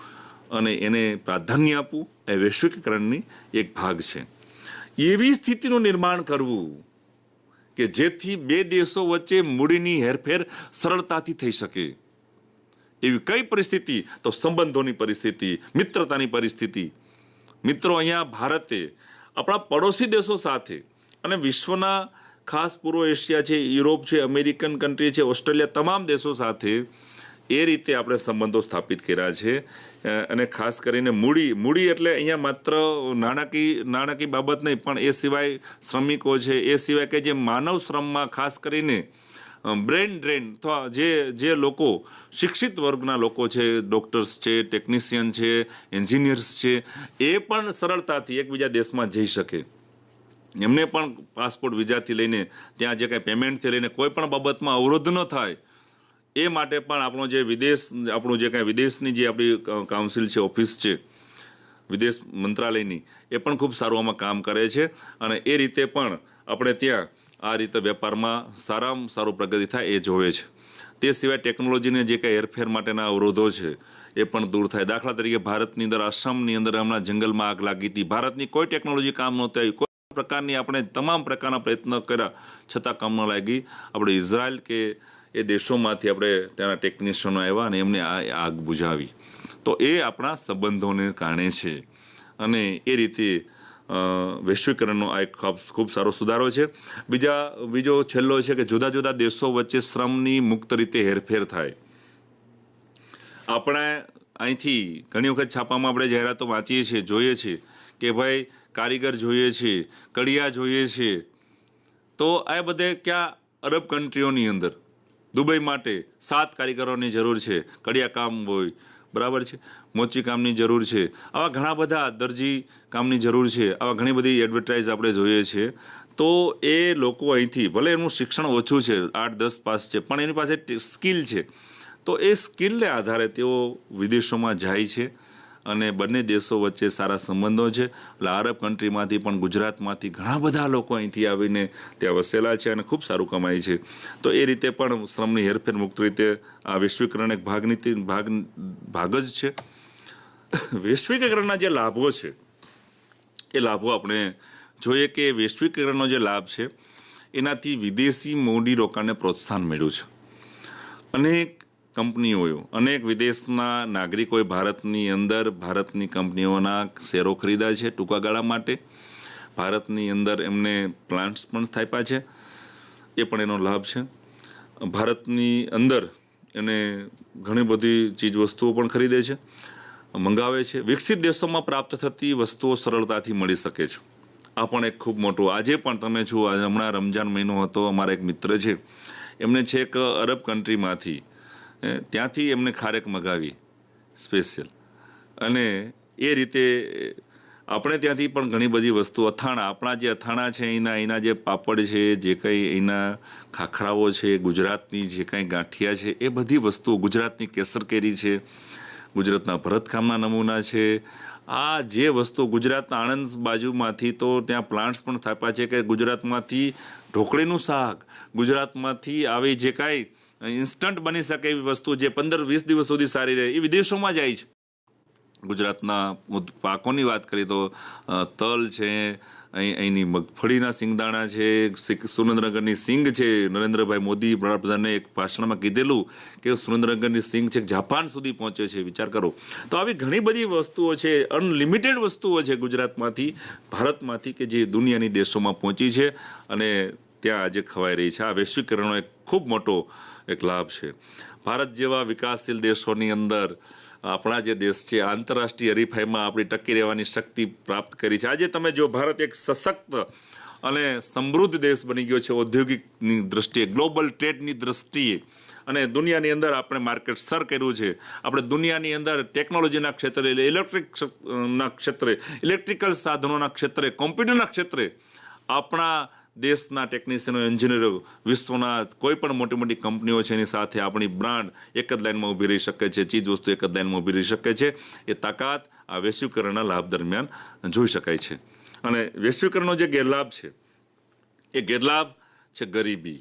અને એને પ્રાધાન્ય આપવું એ વૈશ્વિકીકરણની એક ભાગ છે. એવી સ્થિતિનું નિર્માણ કરવું કે જેથી 2 દેશો વચ્ચે મૂડીની હેરફેર સરળતાથી થઈ શકે. એવી કઈ પરિસ્થિતિ? તો સંબંધોની પરિસ્થિતિ, મિત્રતાની પરિસ્થિતિ. મિત્રો, અહીંયા ભારતે આપણા પડોશી દેશો સાથે અને વિશ્વના ખાસ પૂર્વ એશિયા છે, યુરોપ છે, અમેરિકન કન્ટ્રી છે, ઓસ્ટ્રેલિયા, તમામ દેશો સાથે એ રીતે આપણે સંબંધો સ્થાપિત કર્યા છે. અને ખાસ કરીને મૂડી એટલે અહીંયા માત્ર નાણાકીય બાબત નહીં, પણ એ સિવાય શ્રમિકો છે, એ સિવાય કે જે માનવ શ્રમમાં ખાસ કરીને બ્રેન ડ્રેન અથવા જે લોકો શિક્ષિત વર્ગના લોકો છે, ડૉક્ટર્સ છે, ટેકનિશિયન છે, એન્જિનિયર્સ છે, એ પણ સરળતાથી એકબીજા દેશમાં જઈ શકે. એમને પણ પાસપોર્ટ વિઝાથી લઈને ત્યાં જે કાંઈ પેમેન્ટથી લઈને કોઈ પણ બાબતમાં અવરોધ ન થાય એ માટે પણ આપણું જે કાંઈ વિદેશની જે આપણી કાઉન્સિલ છે, ઓફિસ છે વિદેશ મંત્રાલયની, એ પણ ખૂબ સારું આમાં કામ કરે છે. અને એ રીતે પણ આપણે ત્યાં આ રીતે વેપારમાં સારામાં સારું પ્રગતિ થાય એ જોવે છે. તે સિવાય ટેકનોલોજીને જે કાંઈ હેરફેર માટેના અવરોધો છે એ પણ દૂર થાય. દાખલા તરીકે ભારતની અંદર, આસામની અંદર હમણાં જંગલમાં આગ લાગી હતી. ભારતની કોઈ ટેકનોલોજી કામ નહોતી આવી, કોઈ પ્રકારની આપણે તમામ પ્રકારના પ્રયત્નો કર્યા છતાં કામ ન લાગી. આપણે ઇઝરાયલ કે એ દેશોમાંથી આપણે ત્યાંના ટેકનિશિયનો આવ્યા અને એમને આ આગ બુઝાવી. તો એ આપણા સંબંધોને કારણે છે. અને એ રીતે વૈશ્વિકરણનો આ એક ખૂબ સારો સુધારો છે. બીજો છેલ્લો છે કે જુદા જુદા દેશો વચ્ચે શ્રમની મુક્ત રીતે હેરફેર થાય. આપણે અહીંથી ઘણી વખત છાપામાં આપણે જાહેરાતો વાંચીએ છીએ, જોઈએ છીએ કે ભાઈ કારીગર જોઈએ છે, કડિયા જોઈએ છે. તો આ બધે ક્યાં અરબ કન્ટ્રીઓની અંદર દુબઈ માટે 7 કારીગરોની જરૂર છે, કડિયા કામ હોય, બરાબર છે, મોચી કામની જરૂર છે, આવા ઘણા બધા દરજી કામની જરૂર છે, આવા ઘણી બધી એડવર્ટાઇઝ આપણે જોઈએ છીએ. તો એ લોકો અહીંથી ભલે એનું શિક્ષણ ઓછું છે, 8-10 પાસ છે, પણ એની પાસે સ્કિલ છે. તો એ સ્કિલને આધારે તેઓ વિદેશોમાં જાય છે અને બંને દેશો વચ્ચે સારા સંબંધો છે. એટલે અરબ કન્ટ્રીમાંથી પણ, ગુજરાતમાંથી ઘણા બધા લોકો અહીંથી આવીને ત્યાં વસેલા છે અને ખૂબ સારું કમાય છે. તો એ રીતે પણ શ્રમની હેરફેર મુક્ત રીતે આ વૈશ્વિકરણ એક ભાગ જ છે. વૈશ્વિકરણના જે લાભો છે એ લાભો આપણે જોઈએ કે વૈશ્વિકરણનો જે લાભ છે એનાથી વિદેશી મૂડીરોકાણને પ્રોત્સાહન મળ્યું છે. અને કંપનીઓએ અનેક વિદેશના નાગરિકોએ ભારતની અંદર ભારતની કંપનીઓના શેરો ખરીદ્યા છે ટૂંકા ગાળા માટે. ભારતની અંદર એમને પ્લાન્ટ્સ પણ સ્થાપ્યા છે, એ પણ એનો લાભ છે. ભારતની અંદર એને ઘણી બધી ચીજવસ્તુઓ પણ ખરીદે છે, મંગાવે છે. વિકસિત દેશોમાં પ્રાપ્ત થતી વસ્તુઓ સરળતાથી મળી શકે છે. આ પણ એક ખૂબ મોટું. આજે પણ તમે જુઓ, હમણાં રમજાન મહિનો હતો, અમારા એક મિત્ર છે, એમને છેક અરબ કન્ટ્રીમાંથી ત્યાંથી એમને ખારેક મગાવી સ્પેશિયલ. અને એ રીતે આપણે ત્યાંથી પણ ઘણી બધી વસ્તુ, અથાણા, આપણા જે અથાણા છે અહીંના જે પાપડ છે, જે કંઈ અહીંના ખાખરાઓ છે, ગુજરાતની જે કાંઈ ગાંઠિયા છે, એ બધી વસ્તુઓ, ગુજરાતની કેસર કેરી છે, ગુજરાતના ભરતકામના નમૂના છે. આ જે વસ્તુ ગુજરાતના આણંદ બાજુમાંથી તો ત્યાં પ્લાન્ટ્સ પણ સ્થાપ્યા છે કે ગુજરાતમાંથી ઢોકળીનું શાક, ગુજરાતમાંથી આવી જે કાંઈ ઇન્સ્ટન્ટ બની શકે એવી વસ્તુ જે 15-20 દિવસ સુધી સારી રહે એ વિદેશોમાં જાય છે. ગુજરાતના પાકોની વાત કરીએ તો તલ છે, અહીંની મગફળીના સિંગદાણા છે, સુરેન્દ્રનગરની સિંગ છે. નરેન્દ્રભાઈ મોદી વડાપ્રધાને એક ભાષણમાં કીધેલું કે સુરેન્દ્રનગરની સિંગ છે જાપાન સુધી પહોંચે છે, વિચાર કરો. તો આવી ઘણી બધી વસ્તુઓ છે, અનલિમિટેડ વસ્તુઓ છે ગુજરાતમાંથી, ભારતમાંથી, કે જે દુનિયાની દેશોમાં પહોંચી છે અને ત્યાં આજે ખવાઈ રહી છે. આ વૈશ્વિકરણનો એક ખૂબ મોટો એક લાભ છે. ભારત જેવા વિકાસશીલ દેશોની અંદર આપણા જે દેશ છે આંતરરાષ્ટ્રીય હરીફાઈમાં આપણી ટકી રહેવાની શક્તિ પ્રાપ્ત કરી છે. આજે તમે જો, ભારત એક સશક્ત અને સમૃદ્ધ દેશ બની ગયો છે ઔદ્યોગિકની દ્રષ્ટિએ, ગ્લોબલ ટ્રેડની દ્રષ્ટિએ, અને દુનિયાની અંદર આપણે માર્કેટ સર કર્યું છે. આપણે દુનિયાની અંદર ટેકનોલોજીના ક્ષેત્રે, ઇલેક્ટ્રિકના ક્ષેત્રે, ઇલેક્ટ્રિકલ સાધનોના ક્ષેત્રે, કોમ્પ્યુટરના ક્ષેત્રે આપણા દેશના ટેકનિશિયનો, એન્જિનિયરો વિશ્વના કોઈ પણ મોટી મોટી કંપનીઓ છે એની સાથે આપણી બ્રાન્ડ એક જ લાઇનમાં ઊભી રહી શકે છે, ચીજ વસ્તુ એક જ લાઇનમાં ઊભી રહી શકે છે. એ તાકાત આ વૈશ્વિકરણના લાભ દરમિયાન જોઈ શકાય છે. અને વૈશ્વિકરણનો જે ગેરલાભ છે એ ગેરલાભ છે ગરીબી.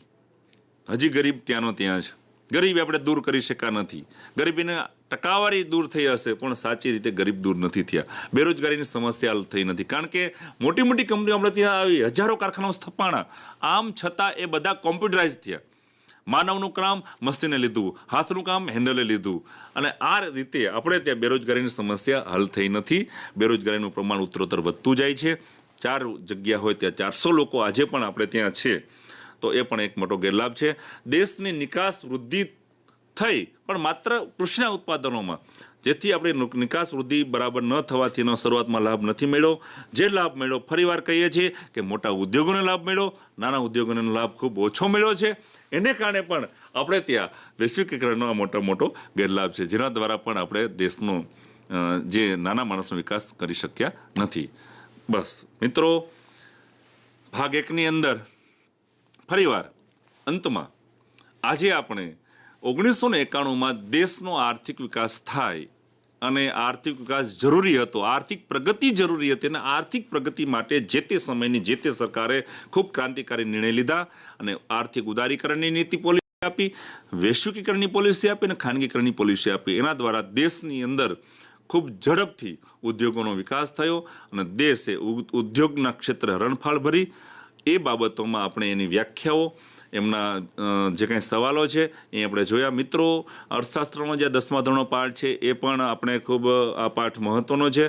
હજી ગરીબ ત્યાંનો ત્યાં છે. ગરીબી આપણે દૂર કરી શક્યા નથી. ગરીબીને ટકાવારી દૂર થઈ હશે પણ સાચી રીતે ગરીબ દૂર નથી થયા. બેરોજગારીની સમસ્યા હલ થઈ નથી, કારણ કે મોટી મોટી કંપનીઓ આપણે ત્યાં આવી, હજારો કારખાનાઓ સ્થપાણા, આમ છતાં એ બધા કોમ્પ્યુટરાઇઝ થયા. માનવનું કામ મશીને લીધું, હાથનું કામ હેન્ડલે લીધું, અને આ રીતે આપણે ત્યાં બેરોજગારીની સમસ્યા હલ થઈ નથી. બેરોજગારીનું પ્રમાણ ઉત્તરોત્તર વધતું જાય છે. 4 જગ્યા હોય ત્યાં 400 લોકો આજે પણ આપણે ત્યાં છે. તો એ પણ એક મોટો ગેરલાભ છે. દેશની નિકાસ વૃદ્ધિ થઈ પણ માત્ર કૃષિના ઉત્પાદનોમાં, જેથી આપણે નિકાસ વૃદ્ધિ બરાબર ન થવાથી એનો શરૂઆતમાં લાભ નથી મળ્યો. જે લાભ મળ્યો, ફરીવાર કહીએ છીએ કે મોટા ઉદ્યોગોને લાભ મળ્યો, નાના ઉદ્યોગોને લાભ ખૂબ ઓછો મળ્યો છે. એને કારણે પણ આપણે ત્યાં વૈશ્વિકીકરણનો આ મોટો ગેરલાભ છે, જેના દ્વારા પણ આપણે દેશનો જે નાના માણસનો વિકાસ કરી શક્યા નથી. બસ મિત્રો, ભાગ 1ની અંદર ફરીવાર અંતમાં આજે આપણે 1991માં દેશનો આર્થિક વિકાસ થાય અને આર્થિક વિકાસ જરૂરી હતો, આર્થિક પ્રગતિ જરૂરી હતી, અને આર્થિક પ્રગતિ માટે જે તે સમયની જે તે સરકારે ખૂબ ક્રાંતિકારી નિર્ણય લીધા અને આર્થિક ઉદારીકરણની નીતિ પોલિસી આપી, વૈશ્વિકીકરણની પોલિસી આપી અને ખાનગીકરણની પોલિસી આપી. એના દ્વારા દેશની અંદર ખૂબ ઝડપથી ઉદ્યોગોનો વિકાસ થયો અને દેશે ઉદ્યોગના ક્ષેત્રે હરણફાળ ભરી. એ બાબતોમાં આપણે એની વ્યાખ્યાઓ, એમના જે કંઈ સવાલો છે એ આપણે જોયા. મિત્રો, અર્થશાસ્ત્રનો જે 10મા ધોરણનો પાઠ છે એ પણ આપણે ખૂબ આ પાઠ મહત્ત્વનો છે.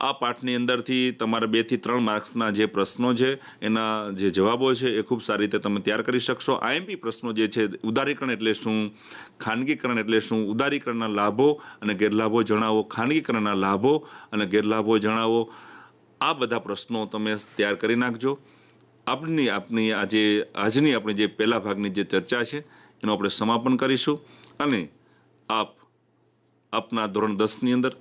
આ પાઠની અંદરથી તમારા 2 થી 3 માર્ક્સના જે પ્રશ્નો છે એના જે જવાબો છે એ ખૂબ સારી રીતે તમે તૈયાર કરી શકશો. આઈએમપી પ્રશ્નો જે છે, ઉદારીકરણ એટલે શું, ખાનગીકરણ એટલે શું, ઉદારીકરણના લાભો અને ગેરલાભો જણાવો, ખાનગીકરણના લાભો અને ગેરલાભો જણાવો. આ બધા પ્રશ્નો તમે તૈયાર કરી નાખજો. આજની આપણી જે પહેલા ભાગની જે ચર્ચા છે એનું આપણે સમાપન કરીશું અને આપના ધોરણ 10ની અંદર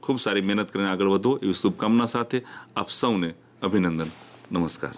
ખૂબ સારી મહેનત કરીને આગળ વધો એવી શુભકામના સાથે આપ સૌને અભિનંદન. નમસ્કાર.